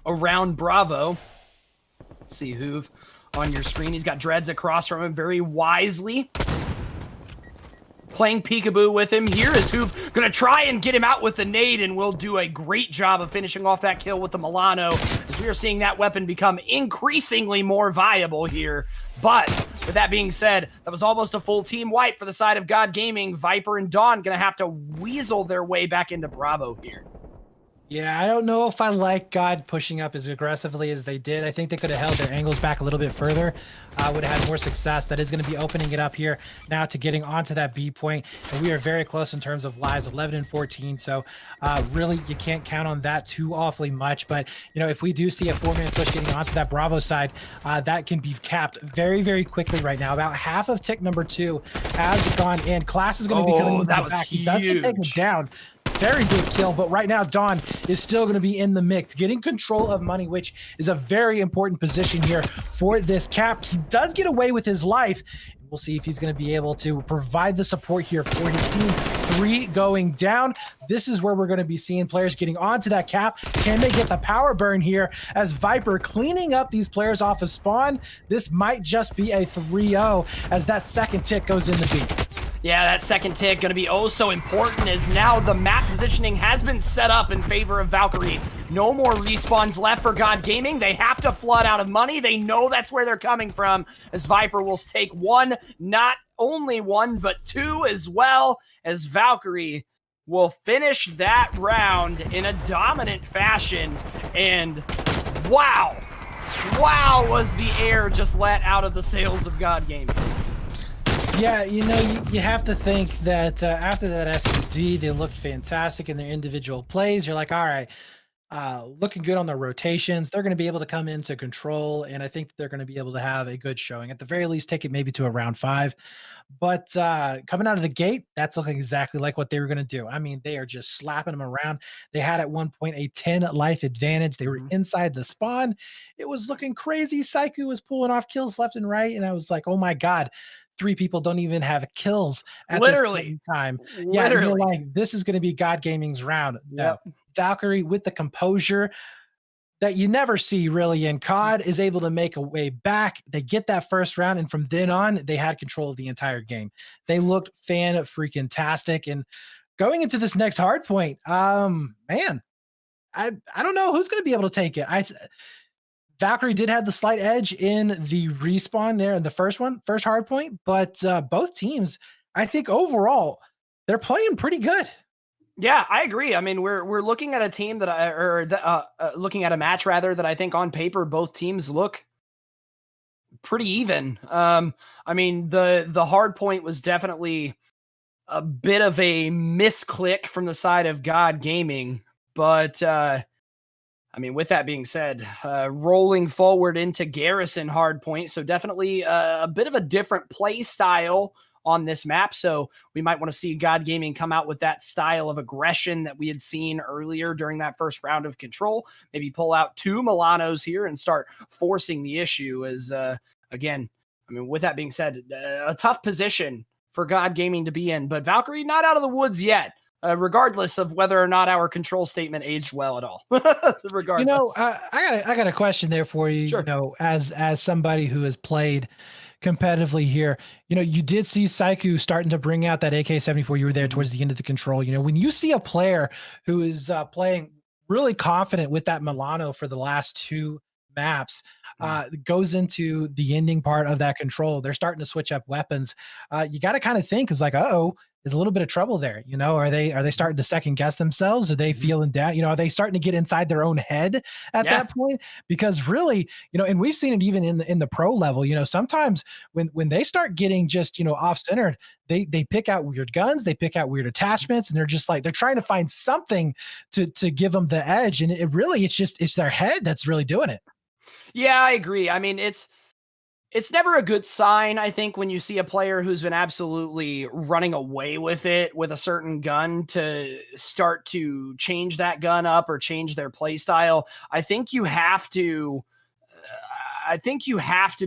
around Bravo. See Hoove on your screen. He's got Dreads across from him very wisely. Playing peekaboo with him. Here is Hoove going to try and get him out with the nade, and will do a great job of finishing off that kill with the Milano, as we are seeing that weapon become increasingly more viable here. But with that being said, that was almost a full team wipe for the side of God Gaming. Viper and Dawn going to have to weasel their way back into Bravo here. Yeah, I don't know if I like God pushing up as aggressively as they did. I think they could have held their angles back a little bit further. Would have had more success. That is going to be opening it up here now to getting onto that B point. And we are very close in terms of lives, 11 and 14. So really, you can't count on that too awfully much. But, you know, if we do see a 4-man push getting onto that Bravo side, that can be capped very, very quickly right now. About half of tick number 2 has gone in. Class is going to be coming that was back. huge. He does get taken down. Very big kill, but right now Dawn is still going to be in the mix, getting control of money, which is a very important position here for this cap. He does get away with his life. We'll see if he's going to be able to provide the support here for his team. 3 going down. This is where we're going to be seeing players getting onto that cap. Can they get the power burn here, as Viper cleaning up these players off of spawn? This might just be a 3-0, as that second tick goes in the B. Yeah, that second tick going to be oh so important, as now the map positioning has been set up in favor of Valkyrie. No more respawns left for God Gaming. They have to flood out of money. They know that's where they're coming from, as Viper will take 1, not only 1, but 2 as well, as Valkyrie will finish that round in a dominant fashion. And wow, was the air just let out of the sails of God Gaming. Yeah, you know, you have to think that after that SMD, they looked fantastic in their individual plays. You're like, all right, looking good on their rotations. They're going to be able to come into control, and I think they're going to be able to have a good showing. At the very least, take it maybe to a round 5. But coming out of the gate, that's looking exactly like what they were going to do. I mean, they are just slapping them around. They had at one point a 10 life advantage. They were inside the spawn. It was looking crazy. Saiku was pulling off kills left and right, and I was like, oh my God. 3 people don't even have kills at this point in time. Yeah, and you're like, this is going to be God Gaming's round. No, Valkyrie with the composure that you never see really in COD is able to make a way back. They get that first round, and from then on, they had control of the entire game. They looked fan-freaking-tastic, and going into this next hard point, man, I don't know who's going to be able to take it. Valkyrie did have the slight edge in the respawn there in the first hard point, but both teams, I think overall, they're playing pretty good. Yeah, I agree. I mean, we're looking at a team looking at a match rather that I think on paper both teams look pretty even. I mean, the hard point was definitely a bit of a misclick from the side of God Gaming, but I mean, with that being said, rolling forward into Garrison hardpoint, so definitely a bit of a different play style on this map. So we might want to see God Gaming come out with that style of aggression that we had seen earlier during that first round of control. Maybe pull out 2 Milanos here and start forcing the issue, as again, I mean, with that being said, a tough position for God Gaming to be in, but Valkyrie not out of the woods yet. Regardless of whether or not our control statement aged well at all. Regardless. I got a question there for you. Sure. You know, as somebody who has played competitively here, you know, you did see Saiku starting to bring out that AK-74. You were there towards the end of the control. You know, when you see a player who is playing really confident with that Milano for the last 2 maps, goes into the ending part of that control, they're starting to switch up weapons. You got to kind of think, is like, there's a little bit of trouble there. You know, are they starting to second guess themselves? Are they feeling down? You know, are they starting to get inside their own head at that point? Because really, you know, and we've seen it even in the pro level, you know, sometimes when they start getting just, you know, off-centered, they pick out weird guns, they pick out weird attachments, and they're just like, they're trying to find something to give them the edge. And it's their head that's really doing it. Yeah, I agree. I mean, it's never a good sign, I think, when you see a player who's been absolutely running away with it with a certain gun to start to change that gun up or change their play style. I think you have to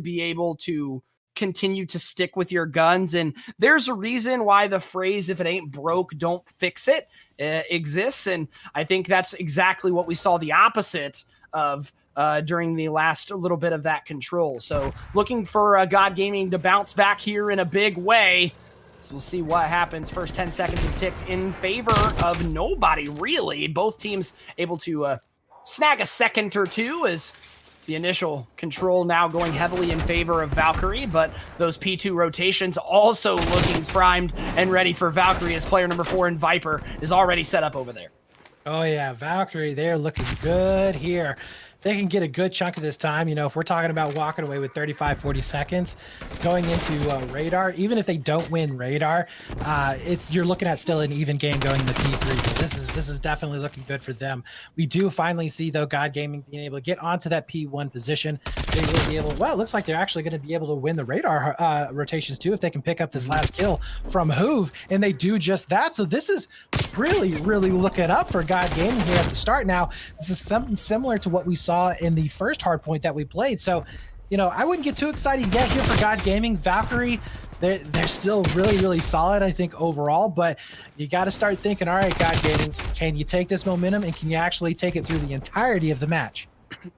be able to continue to stick with your guns. And there's a reason why the phrase, if it ain't broke, don't fix it, exists. And I think that's exactly what we saw the opposite of during the last little bit of that control. So looking for God Gaming to bounce back here in a big way. So we'll see what happens. First 10 seconds have ticked in favor of nobody, really. Both teams able to snag a second or two as the initial control now going heavily in favor of Valkyrie, but those P2 rotations also looking primed and ready for Valkyrie as player number 4 in Viper is already set up over there. Oh yeah, Valkyrie, they're looking good here. They can get a good chunk of this time. You know, if we're talking about walking away with 35, 40 seconds going into radar, even if they don't win radar, you're looking at still an even game going into T3. So this is definitely looking good for them. We do finally see, though, God Gaming being able to get onto that P1 position. They will be able, well, it looks like they're actually going to be able to win the radar rotations too if they can pick up this last kill from Hoove, and they do just that. So this is really, really looking up for God Gaming here at the start. Now, this is something similar to what we saw in the first hardpoint that we played. So, you know, I wouldn't get too excited yet here for God Gaming. Valkyrie, they're still really, really solid, I think, overall, but you got to start thinking, all right, God Gaming, can you take this momentum and can you actually take it through the entirety of the match?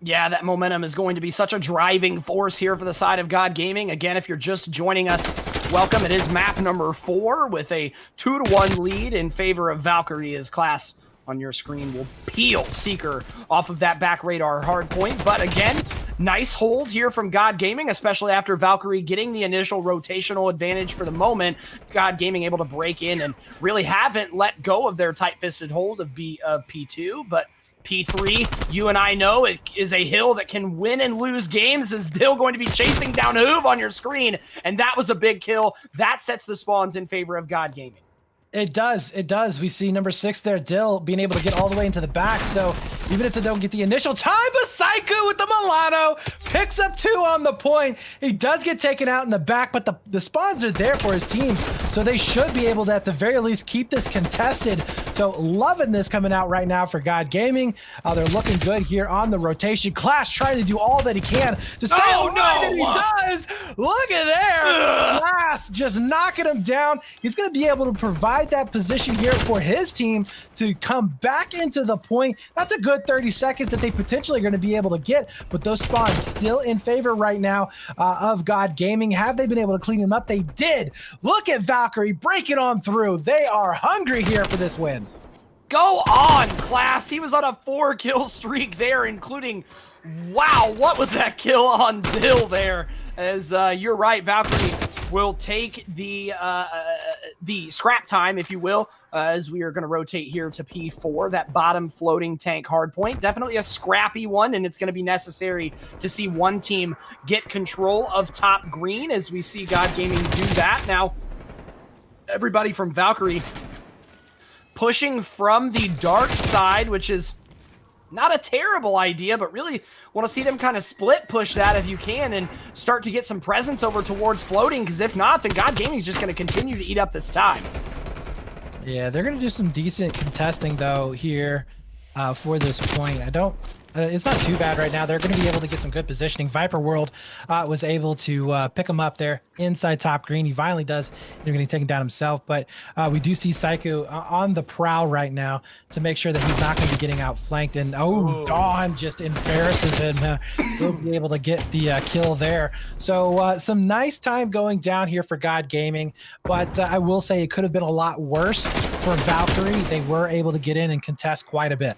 Yeah, that momentum is going to be such a driving force here for the side of God Gaming. Again, if you're just joining us, welcome. It is map number 4 with a 2-1 lead in favor of Valkyrie as class on your screen will peel Seeker off of that back radar hard point. But again, nice hold here from God Gaming, especially after Valkyrie getting the initial rotational advantage for the moment. God Gaming able to break in and really haven't let go of their tight-fisted hold of P2, but P3, you and I know it is a hill that can win and lose games. Is still going to be chasing down Hoove on your screen, and that was a big kill. That sets the spawns in favor of God Gaming. It does. It does. We see number 6 there, Dill, being able to get all the way into the back. So even if they don't get the initial time, but Saiku with the Milano picks up 2 on the point. He does get taken out in the back, but the spawns are there for his team. So they should be able to, at the very least, keep this contested. So loving this coming out right now for God Gaming. They're looking good here on the rotation. Clash trying to do all that he can to stay alive, and he does. Look at there. Clash just knocking him down. He's going to be able to provide that position here for his team to come back into the point. That's a good 30 seconds that they potentially are going to be able to get, but those spawns still in favor right now of God Gaming. Have they been able to clean them up? They did. Look at Valkyrie breaking on through. They are hungry here for this win. Go on, class. He was on a 4-kill streak there, including, wow, what was that kill on Dill there? As you're right, Valkyrie will take the scrap time, if you will, as we are going to rotate here to P4, that bottom floating tank hardpoint. Definitely a scrappy one, and it's going to be necessary to see one team get control of top green as we see God Gaming do that. Now, everybody from Valkyrie pushing from the dark side, which is not a terrible idea, but really want to see them kind of split push that if you can and start to get some presence over towards floating, because if not, then God Gaming is just going to continue to eat up this time. Yeah, they're going to do some decent contesting, though, here for this point. I don't it's not too bad right now. They're going to be able to get some good positioning. Viper World was able to pick him up there inside top green. He finally does. They're going to take him down himself, but we do see Psycho on the prowl right now to make sure that he's not going to be getting outflanked. And Dawn just embarrasses him. He'll be able to get the kill there. So some nice time going down here for God Gaming, but I will say it could have been a lot worse for Valkyrie. They were able to get in and contest quite a bit.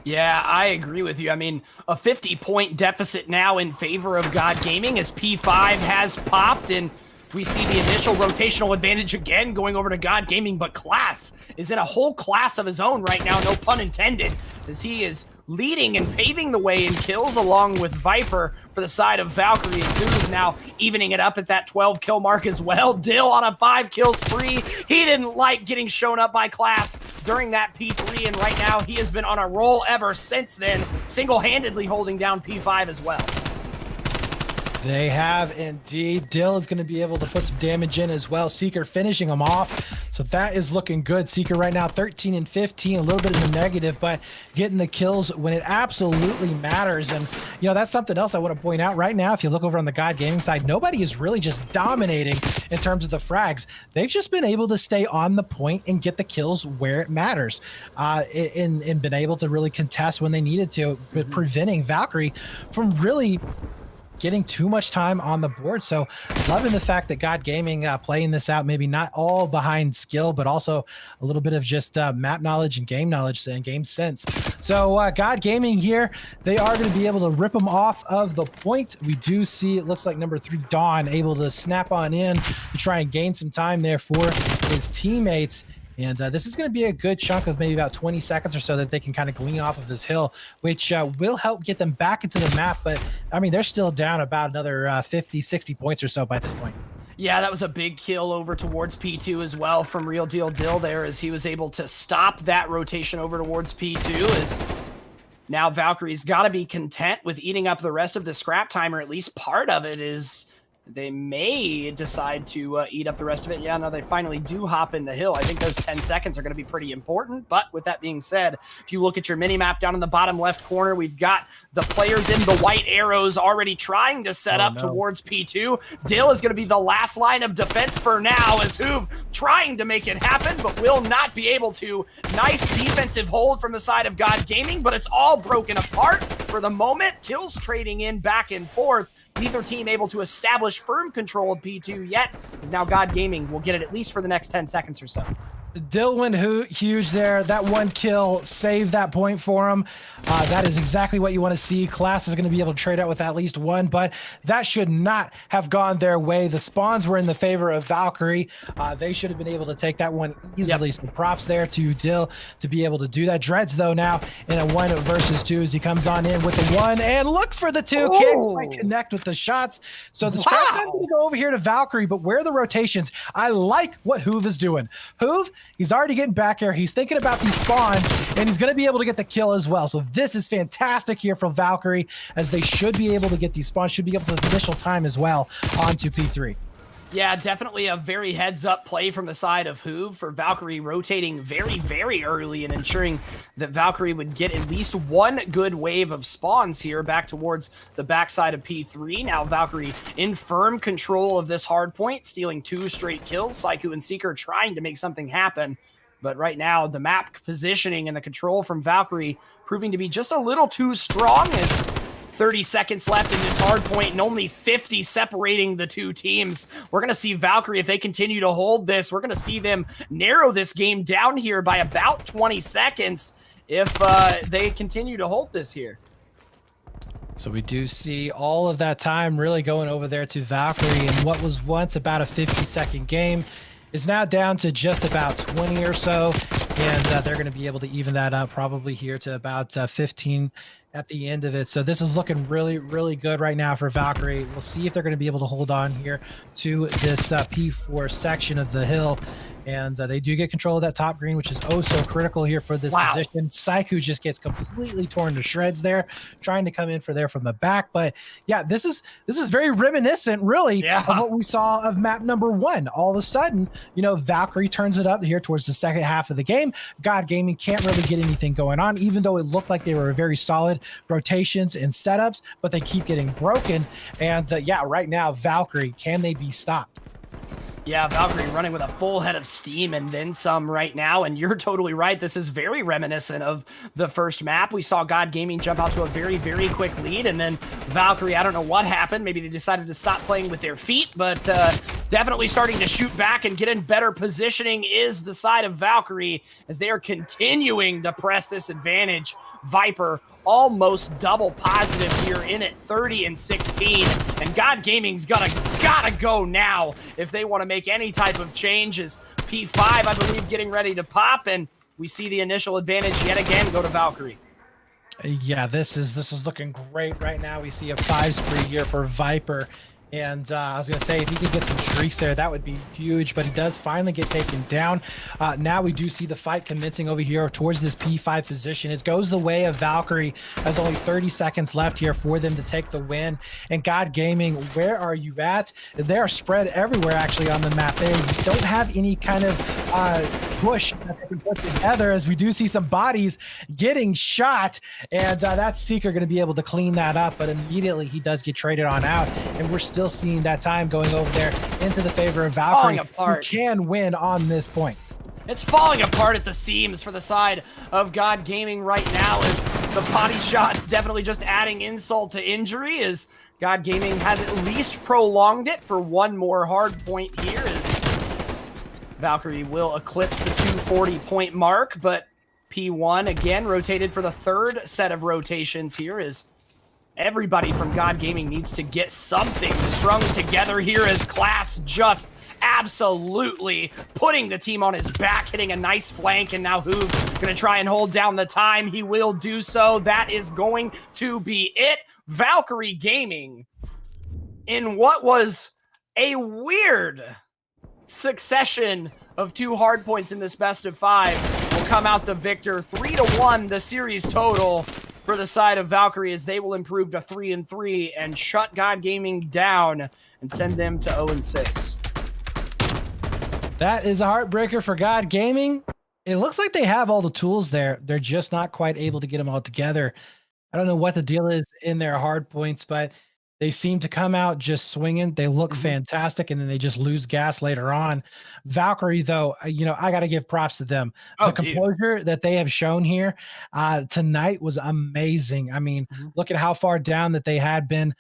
Yeah, I agree with you. I mean, a 50-point deficit now in favor of God Gaming as P5 has popped, and we see the initial rotational advantage again going over to God Gaming, but Class is in a whole class of his own right now, no pun intended, as he is leading and paving the way in kills along with Viper for the side of Valkyrie. Zoom now evening it up at that 12 kill mark as well. Dill on a 5 kill spree. He didn't like getting shown up by Class during that P3, and right now he has been on a roll ever since then, single-handedly holding down P5 as well. They have indeed. Dill is going to be able to put some damage in as well. Seeker finishing him off. So that is looking good. Seeker right now 13 and 15, a little bit in the negative, but getting the kills when it absolutely matters. And, you know, that's something else I want to point out right now. If you look over on the God Gaming side, nobody is really just dominating in terms of the frags. They've just been able to stay on the point and get the kills where it matters, and been able to really contest when they needed to, preventing Valkyrie from really getting too much time on the board. So loving the fact that God Gaming playing this out, maybe not all behind skill, but also a little bit of just map knowledge and game knowledge and game sense. So God Gaming here, they are going to be able to rip them off of the point. We do see, it looks like number 3, Dawn, able to snap on in to try and gain some time there for his teammates. And this is going to be a good chunk of maybe about 20 seconds or so that they can kind of glean off of this hill, which will help get them back into the map. But, I mean, they're still down about another 50, 60 points or so by this point. Yeah, that was a big kill over towards P2 as well from Real Deal Dill there, as he was able to stop that rotation over towards P2. As now Valkyrie's got to be content with eating up the rest of the scrap time, or at least part of it is... They may decide to eat up the rest of it. Yeah, no, they finally do hop in the hill. I think those 10 seconds are going to be pretty important. But with that being said, if you look at your mini-map down in the bottom left corner, we've got the players in the white arrows already trying to set up towards P2. Dill is going to be the last line of defense for now, as Hoove trying to make it happen, but will not be able to. Nice defensive hold from the side of God Gaming, but it's all broken apart for the moment. Kills trading in back and forth. Neither team able to establish firm control of P2 yet, as now God Gaming will get it at least for the next 10 seconds or so. Dill went huge there. That one kill saved that point for him. That is exactly what you want to see. Class is going to be able to trade out with at least one, but that should not have gone their way. The spawns were in the favor of Valkyrie. They should have been able to take that one easily. So props there to Dill to be able to do that. Dreads, though, now in a 1 versus 2 as he comes on in with the 1 and looks for the 2. Can't quite connect with the shots. So the scrap time going to go over here to Valkyrie, but where are the rotations? I like what Hoove is doing. Hoove, he's already getting back here. He's thinking about these spawns, and he's going to be able to get the kill as well. So this is fantastic here for Valkyrie, as they should be able to get these spawns, should be able to get initial time as well onto P3. Yeah, definitely a very heads-up play from the side of Hoove for Valkyrie, rotating very, very early and ensuring that Valkyrie would get at least one good wave of spawns here back towards the backside of P3. Now Valkyrie in firm control of this hard point, stealing 2 straight kills. Saiku and Seeker trying to make something happen. But right now, the map positioning and the control from Valkyrie proving to be just a little too strong, as 30 seconds left in this hard point and only 50 separating the two teams. We're going to see Valkyrie, if they continue to hold this, we're going to see them narrow this game down here by about 20 seconds if they continue to hold this here. So we do see all of that time really going over there to Valkyrie, and what was once about a 50-second game is now down to just about 20 or so, and they're going to be able to even that up probably here to about 15 at the end of it. So this is looking really, really good right now for Valkyrie. We'll see if they're going to be able to hold on here to this P4 section of the hill. And they do get control of that top green, which is oh so critical here for this position. Saiku just gets completely torn to shreds there, trying to come in for there from the back. But yeah, this is very reminiscent, really, of what we saw of map number 1. All of a sudden, you know, Valkyrie turns it up here towards the second half of the game. God Gaming can't really get anything going on, even though it looked like they were very solid rotations and setups, but they keep getting broken. And yeah, right now, Valkyrie, can they be stopped? Yeah, Valkyrie running with a full head of steam and then some right now, and you're totally right. This is very reminiscent of the first map. We saw God Gaming jump out to a very, very quick lead, and then Valkyrie, I don't know what happened. Maybe they decided to stop playing with their feet, but definitely starting to shoot back and get in better positioning is the side of Valkyrie as they are continuing to press this advantage. Viper almost double positive here in at 30 and 16, and God Gaming's gotta go now if they want to make any type of changes. P5, I believe, getting ready to pop, and we see the initial advantage yet again go to Valkyrie. Yeah, this is looking great right now. We see a 5 spree here for Viper. And I was going to say, if he could get some streaks there, that would be huge. But he does finally get taken down. Now we do see the fight commencing over here towards this P5 position. It goes the way of Valkyrie. Has only 30 seconds left here for them to take the win. And God Gaming, where are you at? They are spread everywhere, actually, on the map. They don't have any kind of push that they can put together, as we do see some bodies getting shot. And that's Seeker going to be able to clean that up. But immediately he does get traded on out. And we're still seeing that time going over there into the favor of Valkyrie, who can win on this point. It's falling apart at the seams for the side of God Gaming right now, as the body shots definitely just adding insult to injury, as God Gaming has at least prolonged it for one more hard point here, as Valkyrie will eclipse the 240 point mark, but P1 again rotated for the third set of rotations here, as everybody from God Gaming needs to get something strung together here, as Class just absolutely putting the team on his back, hitting a nice flank, and now Hoog gonna try and hold down the time. He will do so. That is going to be it. Valkyrie Gaming, in what was a weird succession of 2 hard points in this best of 5, will come out the victor. 3-1 the series total for the side of Valkyrie, as they will improve to 3-3 and shut God Gaming down and send them to 0-6. That is a heartbreaker for God Gaming. It looks like they have all the tools there. They're just not quite able to get them all together. I don't know what the deal is in their hard points, but they seem to come out just swinging. They look fantastic, and then they just lose gas later on. Valkyrie, though, you know, I got to give props to them. The composure that they have shown here tonight was amazing. I mean, look at how far down that they had been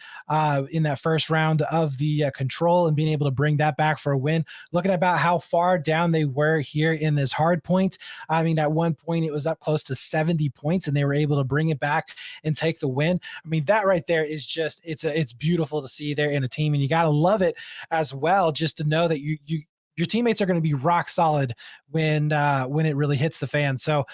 in that first round of the control, and being able to bring that back for a win. Looking about how far down they were here in this hard point. I mean, at one point it was up close to 70 points, and they were able to bring it back and take the win. I mean, that right there is just, it's beautiful to see there in a team, and you got to love it as well, just to know that your teammates are going to be rock solid when it really hits the fan. So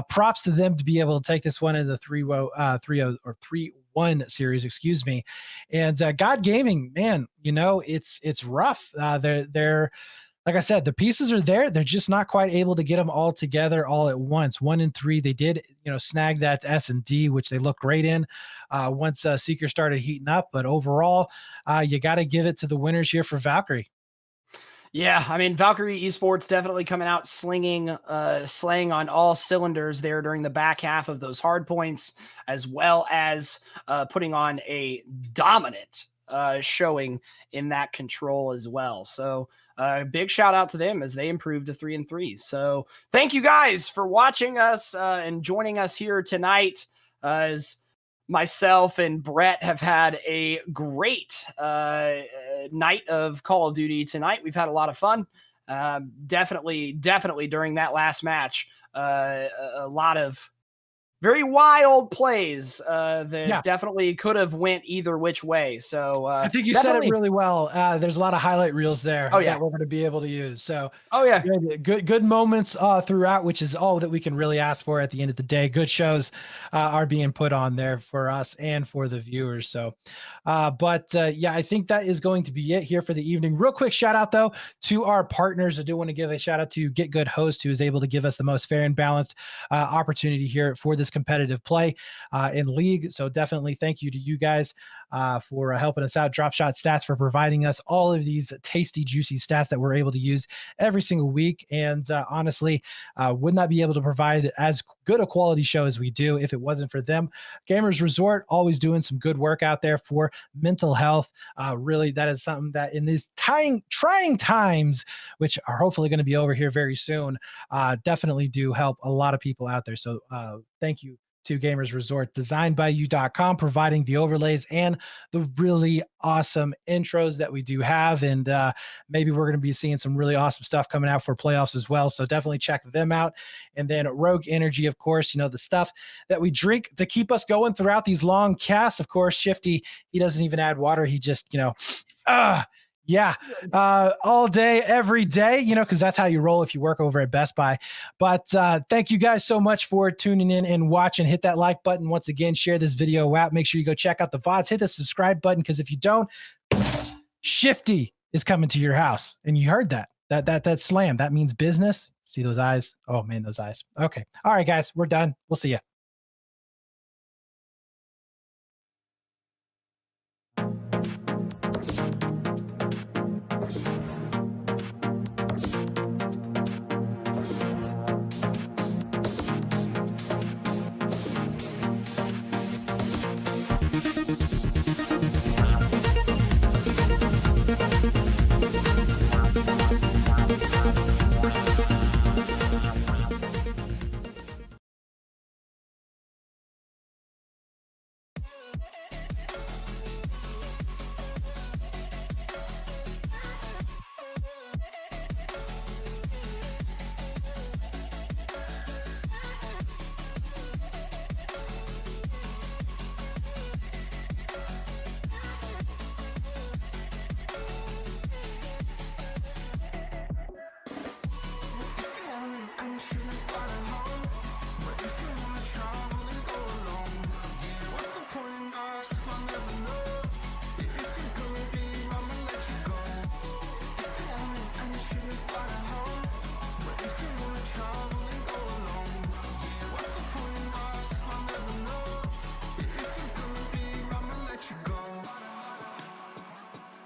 props to them to be able to take this one into 3-1 series, excuse me. And God Gaming, man, you know, it's rough. They're like I said, the pieces are there. They're just not quite able to get them all together all at once. 1-3, they did, you know, snag that S&D, which they look great in once Seeker started heating up. But overall, you got to give it to the winners here for Valkyrie. Yeah, I mean, Valkyrie Esports definitely coming out slaying on all cylinders there during the back half of those hard points, as well as putting on a dominant showing in that control as well. So big shout out to them as they improved to 3-3. So thank you guys for watching us and joining us here tonight, as myself and Brett have had a great night of Call of Duty tonight. We've had a lot of fun. Definitely during that last match, a lot of very wild plays that Yeah. definitely could have went either which way. So I think you said it really well. There's a lot of highlight reels there that we're going to be able to use. So good moments throughout, which is all that we can really ask for at the end of the day. Good shows are being put on there for us and for the viewers. So, yeah, I think that is going to be it here for the evening. Real quick shout out though to our partners. I do want to give a shout out to GitGudHosts, who is able to give us the most fair and balanced opportunity here for this competitive play in League. So definitely thank you to you guys for helping us out. DropShotStats for providing us all of these tasty, juicy stats that we're able to use every single week. And honestly, would not be able to provide as good a quality show as we do if it wasn't for them. Gamers Resort, always doing some good work out there for mental health. Really, that is something that in these trying times, which are hopefully going to be over here very soon, definitely do help a lot of people out there. So thank you to Gamers Resort. DesignByYou.com, providing the overlays and the really awesome intros that we do have. And maybe we're going to be seeing some really awesome stuff coming out for playoffs as well. So definitely check them out. And then Rogue Energy, of course, you know, the stuff that we drink to keep us going throughout these long casts. Of course, Shifty, he doesn't even add water. He just, you know, all day, every day, you know, because that's how you roll if you work over at Best Buy. But thank you guys so much for tuning in and watching. Hit that like button. Once again, share this video out. Make sure you go check out the VODs. Hit the subscribe button, because if you don't, Shifty is coming to your house. And you heard that. That slam. That means business. See those eyes? Oh, man, those eyes. Okay. All right, guys, we're done. We'll see you.